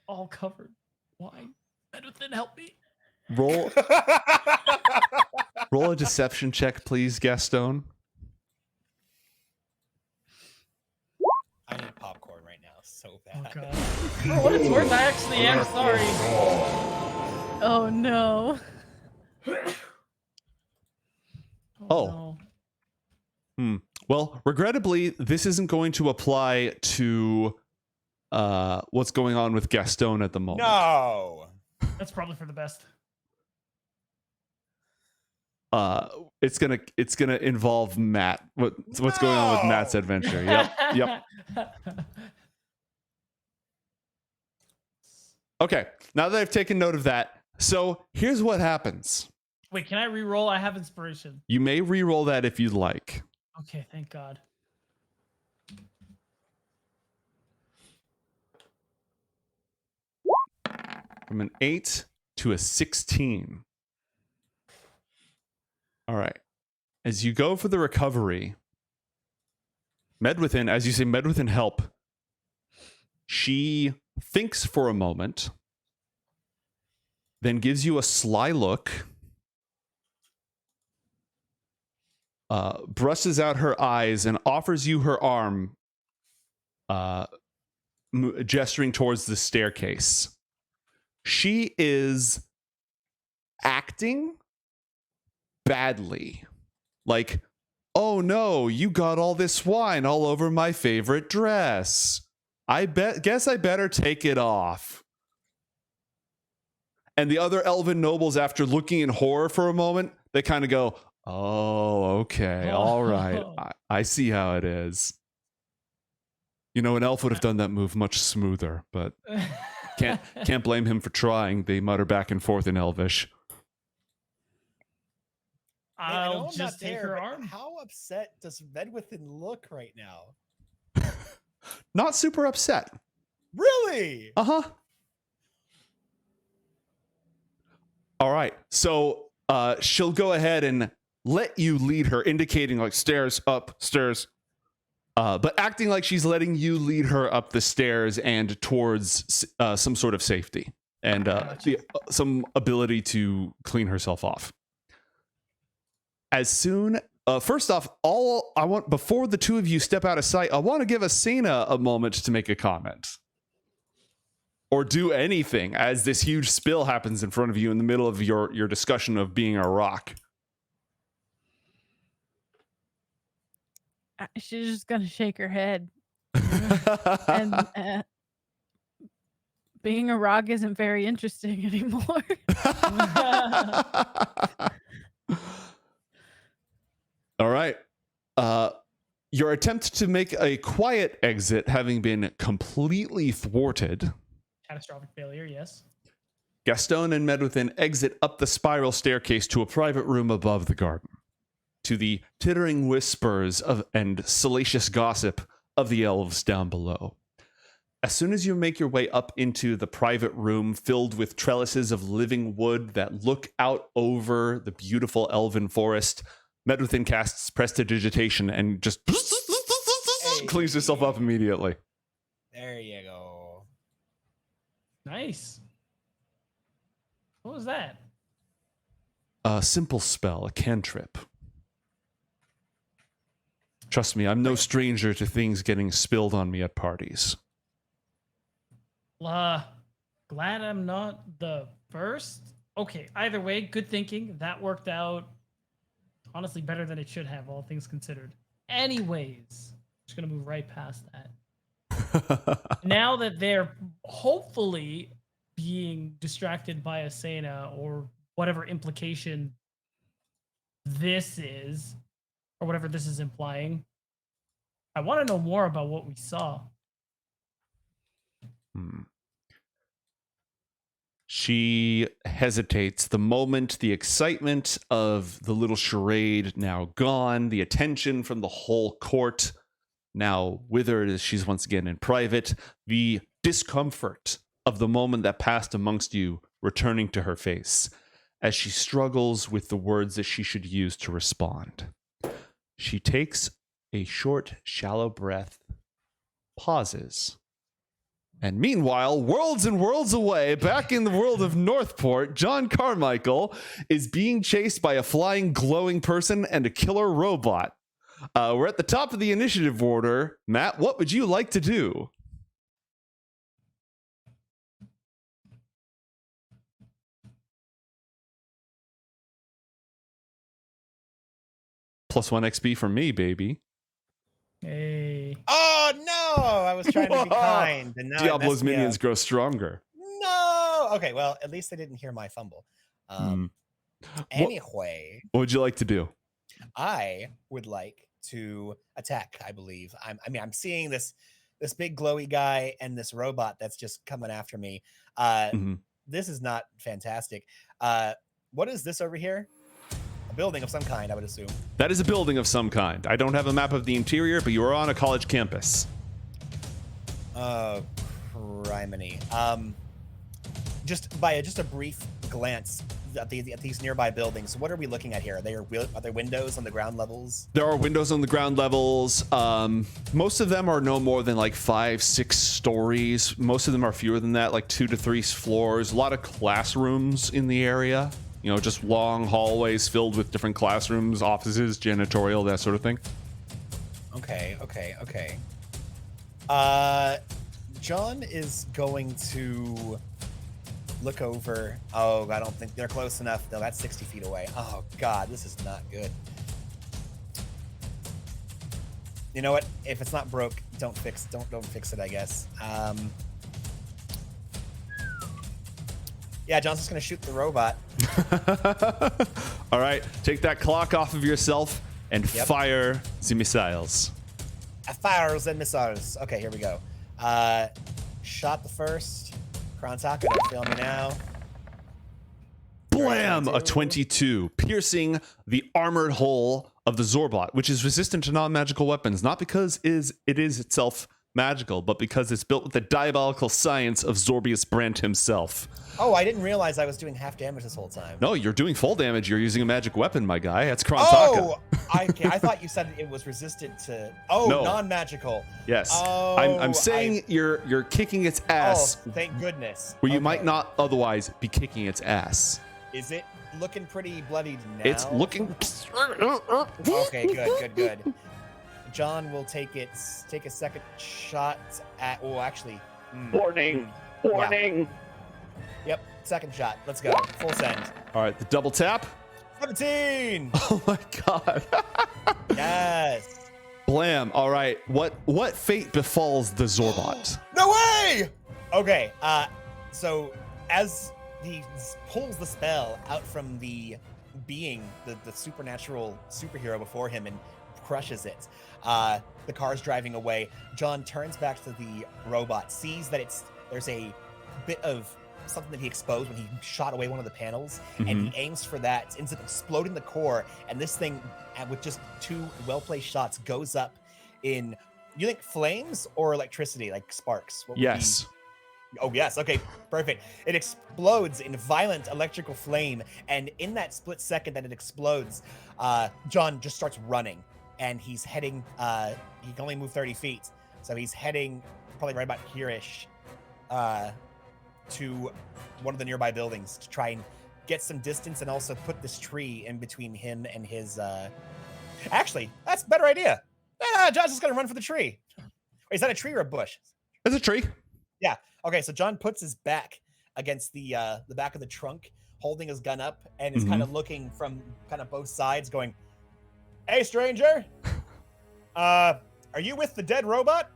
all covered. Why? Anything help me?
Roll a deception check, please, Gastone.
I need popcorn right now, so bad.
Oh god. For what it's worth, I actually am sorry.
Oh no.
Oh.
No.
Well, regrettably, this isn't going to apply to what's going on with Gastone at the moment.
No.
That's probably for the best.
It's gonna involve Matt. What's going on with Matt's adventure? Yep. Okay, now that I've taken note of that, so here's what happens.
Wait, can I re-roll? I have inspiration.
You may re-roll that if you'd like.
Okay, thank God.
From an 8 to a 16. All right. As you go for the recovery, Medwithin, as you say, Medwithin help. She thinks for a moment, then gives you a sly look, brushes out her eyes, and offers you her arm, gesturing towards the staircase. She is acting badly. Like, oh no, you got all this wine all over my favorite dress. Guess I better take it off. And the other elven nobles, after looking in horror for a moment, they kind of go, oh, okay, all right. I see how it is. You know, an elf would have done that move much smoother, but can't blame him for trying. They mutter back and forth in Elvish.
I'll just take her
but
arm.
How upset does Medwithin look right now?
not super upset.
Really?
Uh-huh. All right. So she'll go ahead and let you lead her, indicating like stairs, up, stairs. But acting like she's letting you lead her up the stairs and towards some sort of safety and some ability to clean herself off. As soon, first off, before the two of you step out of sight, I want to give Asena a moment to make a comment. Or do anything as this huge spill happens in front of you in the middle of your discussion of being a rock.
She's just gonna shake her head. And being a rock isn't very interesting anymore.
All right. Your attempt to make a quiet exit having been completely thwarted.
Catastrophic failure, yes.
Gastone and Medwithin exit up the spiral staircase to a private room above the garden, to the tittering whispers and salacious gossip of the elves down below. As soon as you make your way up into the private room filled with trellises of living wood that look out over the beautiful elven forest, Medwithin casts Prestidigitation and just cleans herself up immediately.
There you go.
Nice. What was that?
A simple spell, a cantrip. Trust me, I'm no stranger to things getting spilled on me at parties.
Glad I'm not the first. Okay, either way, good thinking. That worked out honestly better than it should have, all things considered. Anyways, just gonna move right past that. Now that they're hopefully being distracted by Asena or whatever implication this is, or whatever this is implying, I want to know more about what we saw.
She hesitates. The moment the excitement of the little charade now gone, the attention from the whole court now withered as she's once again in private, the discomfort of the moment that passed amongst you returning to her face as she struggles with the words that she should use to respond. She takes a short, shallow breath, pauses, and meanwhile, worlds and worlds away, back in the world of Northport, John Carmichael is being chased by a flying, glowing person and a killer robot. We're at the top of the initiative order. Matt, what would you like to do? +1 XP from me, baby.
Hey.
Oh no! I was trying to be kind. And now
Diablo's minions grow stronger.
No! Okay, well, at least they didn't hear my fumble. Anyway.
What would you like to do?
I would like to attack, I believe. I'm seeing this big glowy guy and this robot that's just coming after me. This is not fantastic. What is this over here? A building of some kind, I would assume.
That is a building of some kind. I don't have a map of the interior, but you are on a college campus.
Oh, criminy. Just a brief glance at these nearby buildings. What are we looking at here? Are there windows on the ground levels?
There are windows on the ground levels. Most of them are no more than like 5-6 stories. Most of them are fewer than that, like 2 to 3 floors. A lot of classrooms in the area. You know, just long hallways filled with different classrooms, offices, janitorial, that sort of thing.
Okay. John is going to look over. Oh, I don't think they're close enough. No, that's 60 feet away. Oh God, this is not good. You know what? If it's not broke, don't fix it, I guess. Yeah, John's just gonna shoot the robot.
All right, take that clock off of yourself and fire the missiles.
I fire the missiles. Okay, here we go. Shot the first. Krontak, don't fail me now.
Blam! A 22, piercing the armored hull of the Xorbot, which is resistant to non-magical weapons, not because it is itself magical, but because it's built with the diabolical science of Xorbius Brent himself.
Oh, I didn't realize I was doing half damage this whole time.
No, you're doing full damage. You're using a magic weapon, my guy. That's Krantaka.
Oh, I thought you said it was resistant to. Oh,
No.
non-magical.
Yes.
Oh,
I'm saying you're kicking its ass.
Oh, thank goodness.
Where you
Okay.
might not otherwise be kicking its ass.
Is it looking pretty bloodied now?
It's looking.
Okay, good. John will take a second shot at. Oh, actually.
Warning!
Yep, second shot. Let's go. Full send.
All right, the double tap.
17.
Oh my god.
Yes.
Blam. All right. What fate befalls the Xorbot?
No way. Okay. So as he pulls the spell out from the being, the supernatural superhero before him, and crushes it, the car's driving away. John turns back to the robot, sees that there's a bit of something that he exposed when he shot away one of the panels, and he aims for that, ends up exploding the core, and this thing, with just 2 well-placed shots, goes up in, you think flames or electricity, like sparks? What would
Yes.
Oh, yes. Okay, perfect. It explodes in violent electrical flame, and in that split second that it explodes, John just starts running, and he's heading, he can only move 30 feet, so he's heading probably right about here-ish, to one of the nearby buildings to try and get some distance and also put this tree in between him and his, Actually, that's a better idea. John's just gonna run for the tree. Wait, is that a tree or a bush?
It's a tree.
Yeah. Okay, so John puts his back against the back of the trunk, holding his gun up, and is kind of looking from kind of both sides, going, "Hey, stranger, are you with the dead robot?"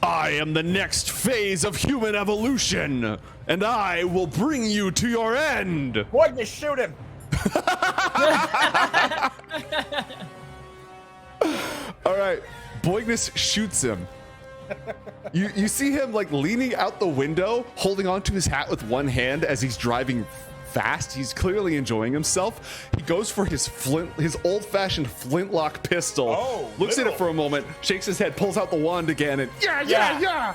I am the next phase of human evolution, and I will bring you to your end.
Boy, just shoot him.
All right, Boignus shoots him. You see him like leaning out the window, holding onto his hat with one hand as he's driving fast. He's clearly enjoying himself. He goes for his old-fashioned flintlock pistol.
Oh,
looks at
little.
it for a moment, shakes his head, pulls out the wand again, and yeah.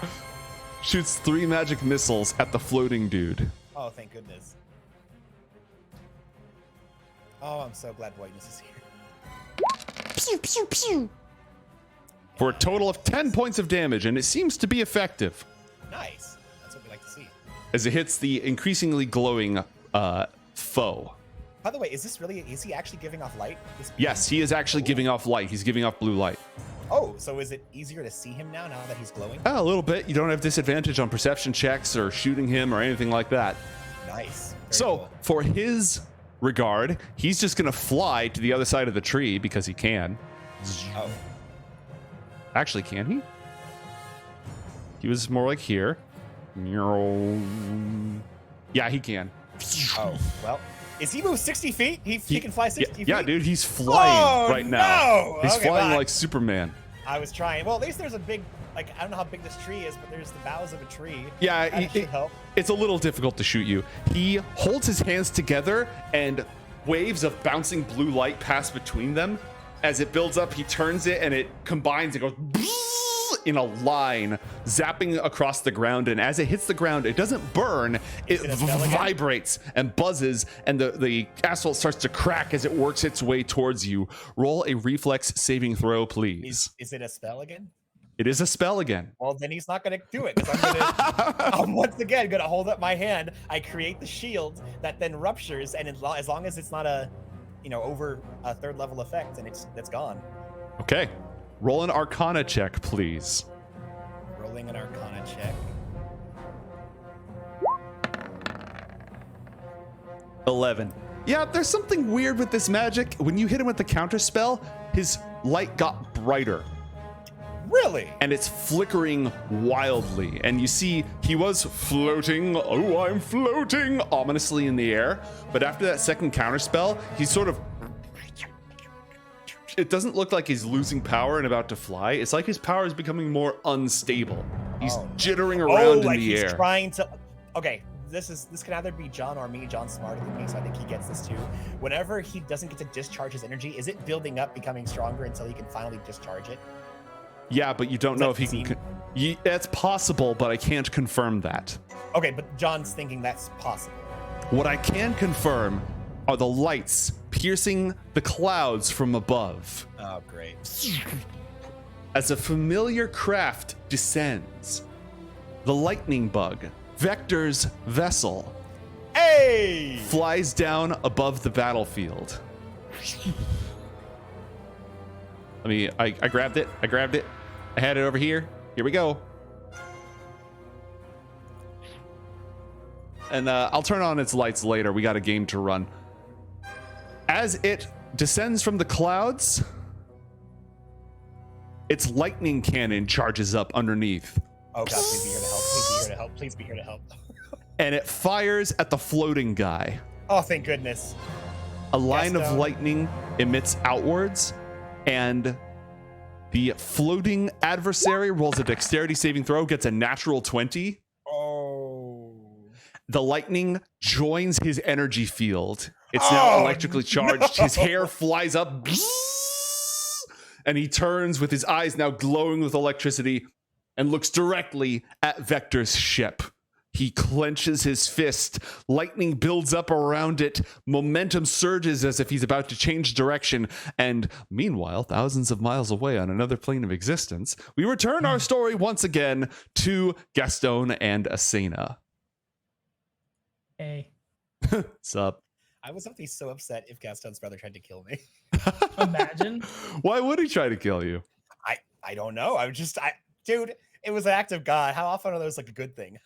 Shoots 3 magic missiles at the floating dude.
Oh, thank goodness. Oh, I'm so glad Whiteness is here.
Pew pew pew. For a total of 10 points of damage, and it seems to be effective
Nice. That's what we like to see.
as it hits the increasingly glowing foe.
By the way, is he actually giving off light?
Yes, he is actually giving off light. He's giving off blue light.
Oh, so is it easier to see him now that he's glowing?
A little bit. You don't have disadvantage on perception checks or shooting him or anything like that.
Nice. Very
So
cool.
for his regard, he's just going to fly to the other side of the tree because he can.
Oh.
Actually, can he? He was more like here. Yeah, he can.
Oh, well. Is he moved 60 feet? He can fly 60 feet?
Yeah, dude, he's flying right now.
No!
He's
Okay,
flying
well,
like Superman.
I was trying. Well, at least there's a big, I don't know how big this tree is, but there's the boughs of a tree.
Yeah,
That should help.
it's a little difficult to shoot you. He holds his hands together and waves of bouncing blue light pass between them. As it builds up, he turns it and it combines. It goes in a line, zapping across the ground. And as it hits the ground, it doesn't burn. It vibrates and buzzes, and the asphalt starts to crack as it works its way towards you. Roll a reflex saving throw, please.
Is it a spell again?
It is a spell again.
Well, then he's not going to do it. 'Cause I'm once again going to hold up my hand. I create the shield that then ruptures, and as long as it's not over a 3rd level effect, and that's gone.
Okay. Roll an Arcana check, please.
Rolling an Arcana check.
11. Yeah, there's something weird with this magic. When you hit him with the counter spell, his light got brighter.
Really?
And it's flickering wildly. And you see he was floating. Oh, I'm floating ominously in the air. But after that second counter spell, he's sort of. It doesn't look like he's losing power and about to fly. It's like his power is becoming more unstable. He's jittering around in
like
the
he's
air.
trying to. Okay, this can either be John or me. John's smarter than me, so I think he gets this too. Whenever he doesn't get to discharge his energy, is it building up, becoming stronger until he can finally discharge it?
Yeah, but you don't know if he can. It's possible, but I can't confirm that.
Okay, but John's thinking that's possible.
What I can confirm are the lights piercing the clouds from above.
Oh, great.
As a familiar craft descends, the lightning bug, Vector's vessel,
Hey!
flies down above the battlefield. I grabbed it. I had it over here. Here we go. And I'll turn on its lights later. We got a game to run. As it descends from the clouds, its lightning cannon charges up underneath.
Oh god, please be here to help. Please be here to help. Please be here to help.
And it fires at the floating guy.
Oh, thank goodness.
A line of
Gastone.
lightning emits outwards, and the floating adversary rolls a dexterity saving throw, gets a natural 20.
Oh.
The lightning joins his energy field. It's now electrically charged.
No.
His hair flies up, and he turns with his eyes now glowing with electricity and looks directly at Vector's ship. He clenches his fist. Lightning builds up around it. Momentum surges as if he's about to change direction. And meanwhile, thousands of miles away on another plane of existence, we return our story once again to Gastone and Asena.
Hey,
Sup?
I was be so upset if Gastone's brother tried to kill me.
imagine.
Why would he try to kill you?
I don't know. Dude, it was an act of God. How often are those like a good thing?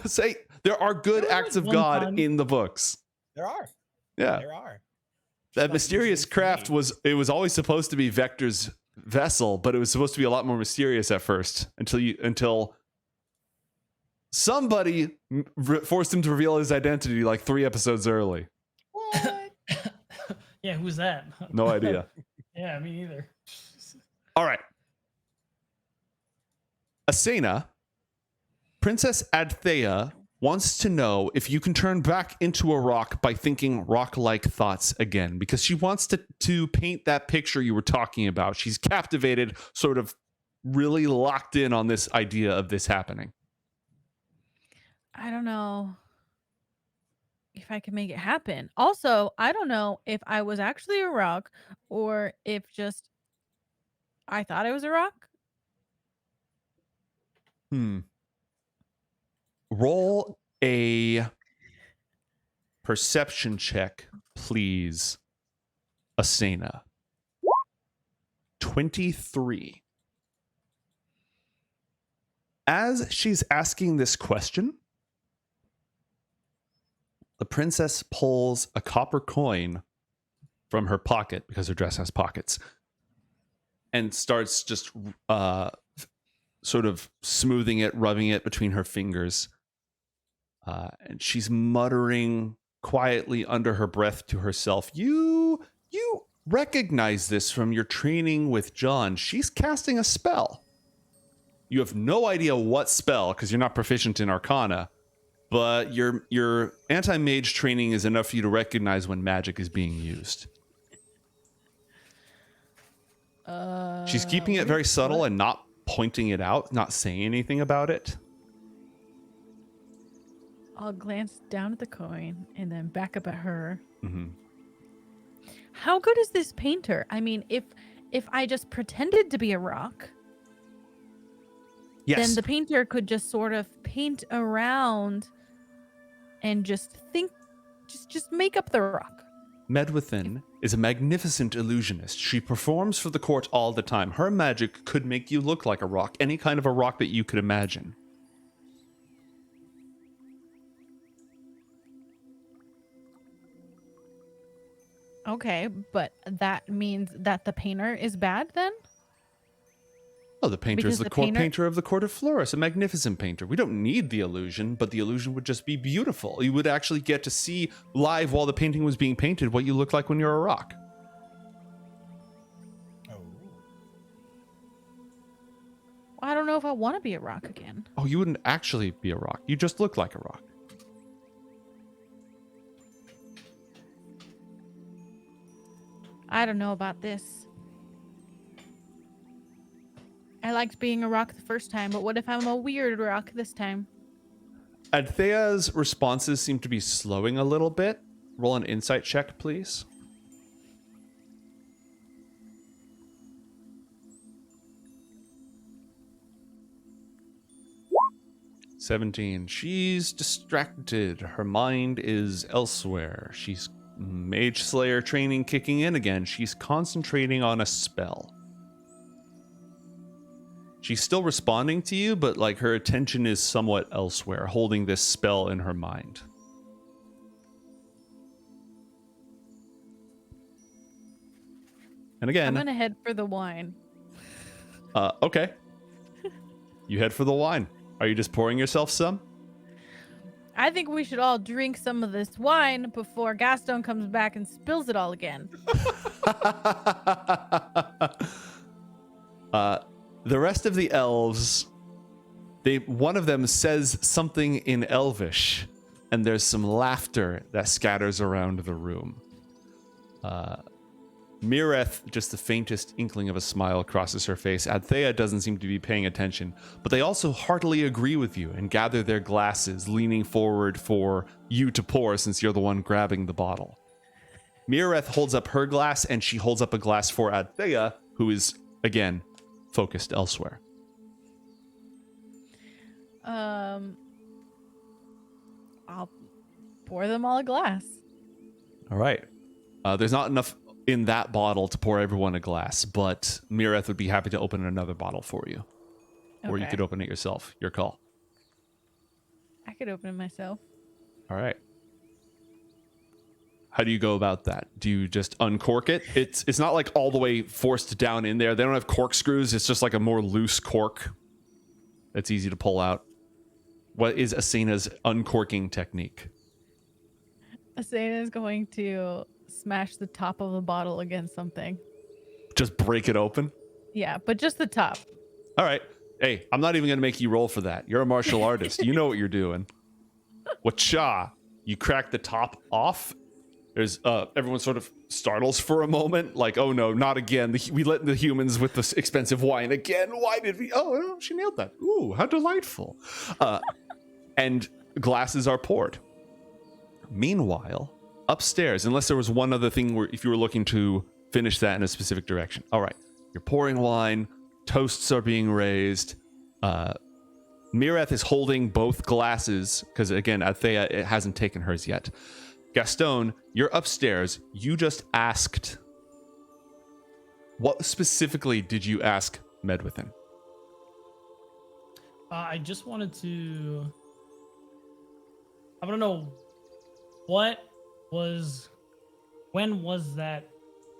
Say, there are good
There was
acts of
one
God
time-
in the books.
There are.
Yeah.
There are.
That
Not
mysterious
usually for
craft
me.
was always supposed to be Vector's vessel, but it was supposed to be a lot more mysterious at first until somebody forced him to reveal his identity like 3 episodes early.
What?
Yeah, who's that?
No idea.
Yeah, me neither.
All right. Asena, Princess Adthea wants to know if you can turn back into a rock by thinking rock-like thoughts again, because she wants to paint that picture you were talking about. She's captivated, sort of really locked in on this idea of this happening.
I don't know if I can make it happen. Also, I don't know if I was actually a rock or if just I thought I was a rock.
Roll a perception check, please, Asena. 23. As she's asking this question, the princess pulls a copper coin from her pocket, because her dress has pockets, and starts just sort of smoothing it, rubbing it between her fingers. And she's muttering quietly under her breath to herself, You recognize this from your training with John. She's casting a spell. You have no idea what spell, because you're not proficient in Arcana, but your anti-mage training is enough for you to recognize when magic is being used. She's keeping it very subtle and not pointing it out, not saying anything about it.
I'll glance down at the coin and then back up at her.
Mm-hmm.
How good is this painter? I mean, if I just pretended to be a rock,
Yes.
then the painter could just sort of paint around and just make up the rock.
Medwithin is a magnificent illusionist. She performs for the court all the time. Her magic could make you look like a rock, any kind of a rock that you could imagine.
Okay, but that means that the painter is bad then?
Oh, the painter is
Because
the
the
court
painter-
painter of the court of Florus, a magnificent painter. We don't need the illusion, but the illusion would just be beautiful. You would actually get to see live while the painting was being painted what you look like when you're a rock.
Oh.
I don't know if I want to be a rock again.
Oh, you wouldn't actually be a rock. You just look like a rock.
I don't know about this. I liked being a rock the first time, but what if I'm a weird rock this time?
Adthea's responses seem to be slowing a little bit. Roll an insight check, please. "17. She's distracted. Her mind is elsewhere. She's Mage Slayer training kicking in again. She's concentrating on a spell. She's still responding to you, but like her attention is somewhat elsewhere, holding this spell in her mind. And again,
I'm gonna head for the wine.
Okay. You head for the wine. Are you just pouring yourself some?
I think we should all drink some of this wine before Gastone comes back and spills it all again.
The rest of the elves, one of them says something in Elvish, and there's some laughter that scatters around the room. Mireth, just the faintest inkling of a smile crosses her face. Adthea doesn't seem to be paying attention, but they also heartily agree with you and gather their glasses, leaning forward for you to pour since you're the one grabbing the bottle. Mireth holds up her glass, and she holds up a glass for Adthea, who is, again, focused elsewhere.
I'll pour them all a glass.
All right. There's not enough in that bottle to pour everyone a glass, but Mireth would be happy to open another bottle for you. Or you
Okay.
could open it yourself. Your call.
I could open it myself.
All right. How do you go about that? Do you just uncork it? It's not like all the way forced down in there. They don't have corkscrews. It's just like a more loose cork. It's easy to pull out. What is Asena's uncorking technique?
Asena is going to smash the top of the bottle against something.
Just break it open?
Yeah, but just the top.
All right. Hey, I'm not even going to make you roll for that. You're a martial artist. You know what you're doing. Wacha. You crack the top off. There's everyone sort of startles for a moment, like, oh no, not again. We let the humans with this expensive wine again. Why did we? Oh, she nailed that. Ooh, how delightful. And glasses are poured. Meanwhile, upstairs, unless there was one other thing where if you were looking to finish that in a specific direction. All right, you're pouring wine. Toasts are being raised. Mireth is holding both glasses because, again, Adthea it hasn't taken hers yet. Gastone, you're upstairs. You just asked. What specifically did you ask Medwithin?
I just wanted to. I want to know when was that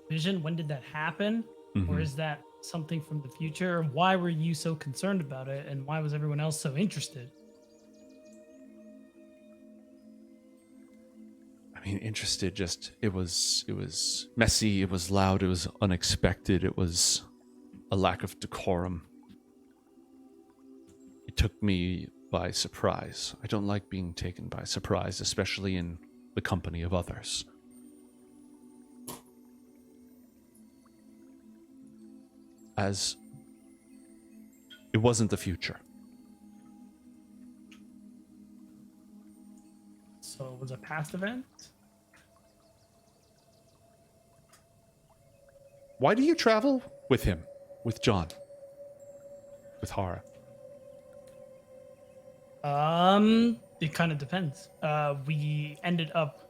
vision? When did that happen?
Mm-hmm.
Or is that something from the future? Why were you so concerned about it? And why was everyone else so interested?
I mean, interested, just, it was messy, it was loud, it was unexpected, it was a lack of decorum. It took me by surprise. I don't like being taken by surprise, especially in the company of others. As it wasn't the future.
So it was a past event?
Why do you travel with him? With John? With Hara?
It kind of depends. We ended up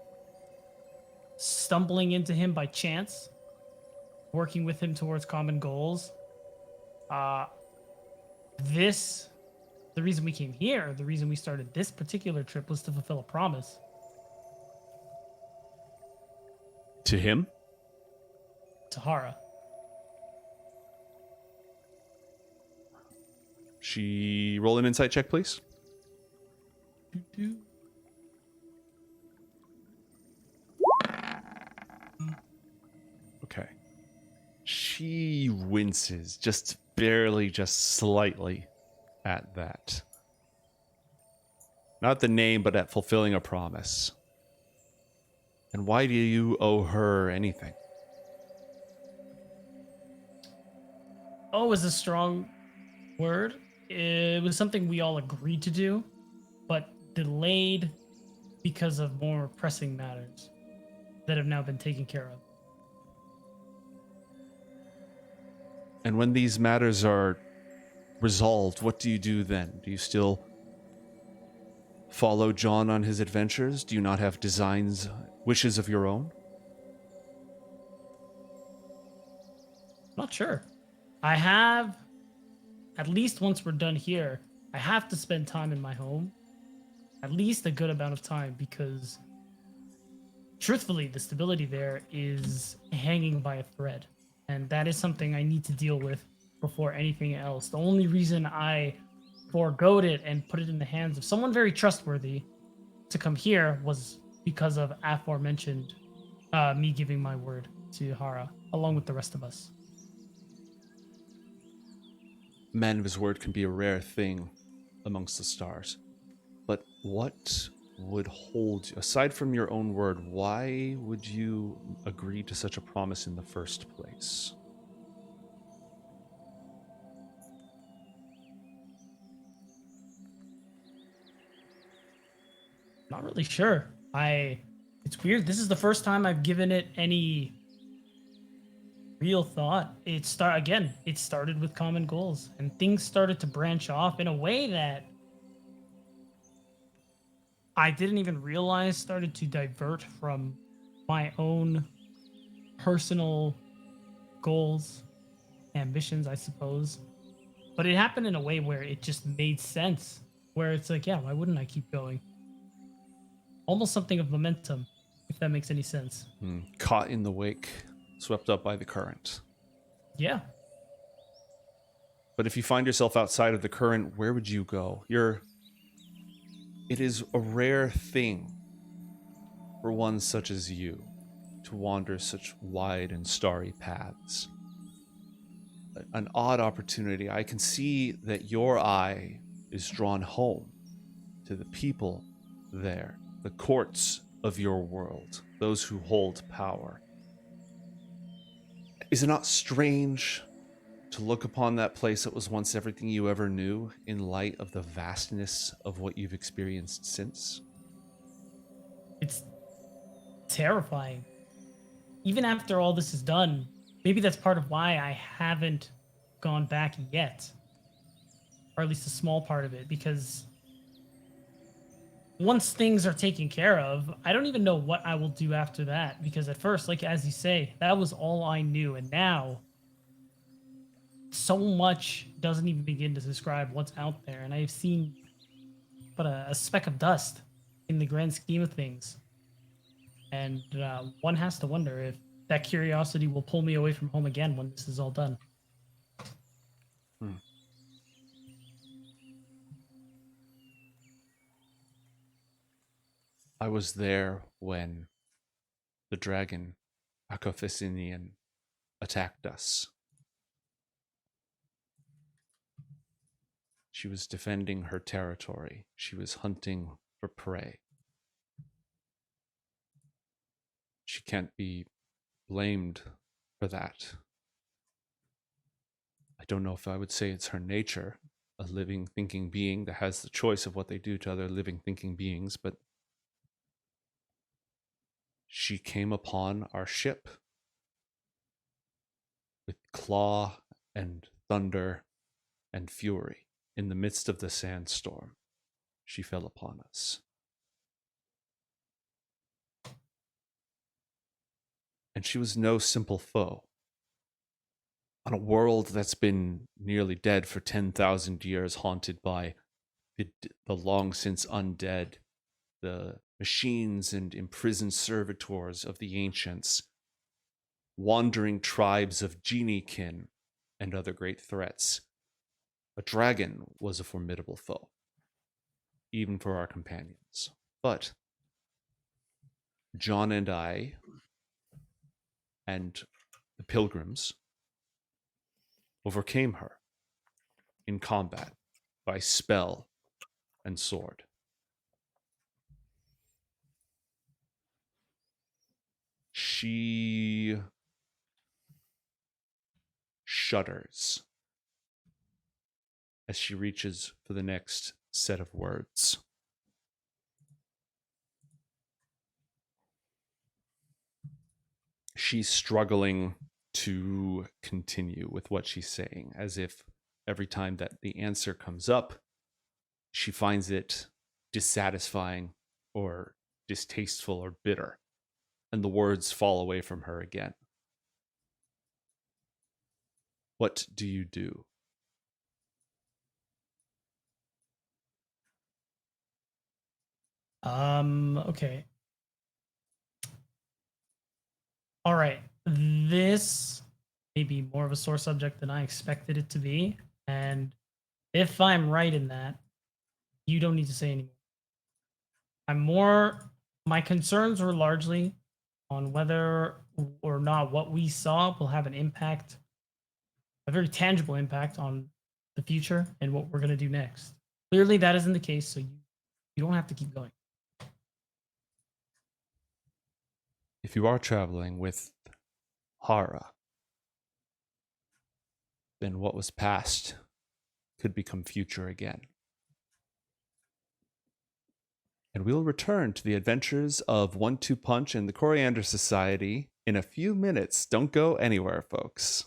stumbling into him by chance, working with him towards common goals. The reason we came here, the reason we started this particular trip was to fulfill a promise.
To him?
Tahara.
She roll an insight check, please. Okay. She winces just barely, just slightly at that. Not the name, but at fulfilling a promise. And why do you owe her anything?
oh is a strong word. It was something we all agreed to do, but delayed because of more pressing matters that have now been taken care of.
And when these matters are resolved, what do you do then? Do you still follow John on his adventures? Do you not have designs, wishes of your own?
Not sure. I have, at least once we're done here, I have to spend time in my home. At least a good amount of time, because truthfully, the stability there is hanging by a thread. And that is something I need to deal with before anything else. The only reason I foregoed it and put it in the hands of someone very trustworthy to come here was because of aforementioned me giving my word to Hara, along with the rest of us.
Man of his word can be a rare thing amongst the stars. But what would hold you, aside from your own word, why would you agree to such a promise in the first place?
Not really sure. It's weird. This is the first time I've given it any real thought. It started with common goals, and things started to branch off in a way that I didn't even realize started to divert from my own personal goals, ambitions, I suppose. But it happened in a way where it just made sense. Where it's like, yeah, why wouldn't I keep going? Almost something of momentum, if that makes any sense.
Caught in the wake, swept up by the current.
Yeah.
But if you find yourself outside of the current, where would you go? It is a rare thing for one such as you to wander such wide and starry paths. An odd opportunity. I can see that your eye is drawn home to the people there, the courts of your world, those who hold power. Is it not strange to look upon that place that was once everything you ever knew in light of the vastness of what you've experienced since?
It's terrifying. Even after all this is done, maybe that's part of why I haven't gone back yet. Or at least a small part of it, because once things are taken care of, I don't even know what I will do after that. Because at first, like as you say, that was all I knew. And now, so much doesn't even begin to describe what's out there. And I've seen but a speck of dust in the grand scheme of things. And one has to wonder if that curiosity will pull me away from home again when this is all done.
I was there when the dragon Akofesinian attacked us. She was defending her territory. She was hunting for prey. She can't be blamed for that. I don't know if I would say it's her nature, a living, thinking being that has the choice of what they do to other living, thinking beings, but she came upon our ship with claw and thunder and fury. In the midst of the sandstorm, she fell upon us. And she was no simple foe. On a world that's been nearly dead for 10,000 years, haunted by the long since undead, the machines and imprisoned servitors of the ancients, wandering tribes of geniekin, and other great threats, a dragon was a formidable foe, even for our companions. But John and I, and the pilgrims, overcame her in combat by spell and sword. She shudders as she reaches for the next set of words. She's struggling to continue with what she's saying, as if every time that the answer comes up, she finds it dissatisfying or distasteful or bitter, and the words fall away from her again. What do you do?
Okay. All right. This may be more of a sore subject than I expected it to be. And if I'm right in that, you don't need to say anymore. My concerns were largely on whether or not what we saw will have an impact, a very tangible impact on the future and what we're going to do next. Clearly, that isn't the case, so you don't have to keep going.
If you are traveling with Hara, then what was past could become future again. And we'll return to the adventures of 1-2 Punch and the Coriander Society in a few minutes. Don't go anywhere, folks.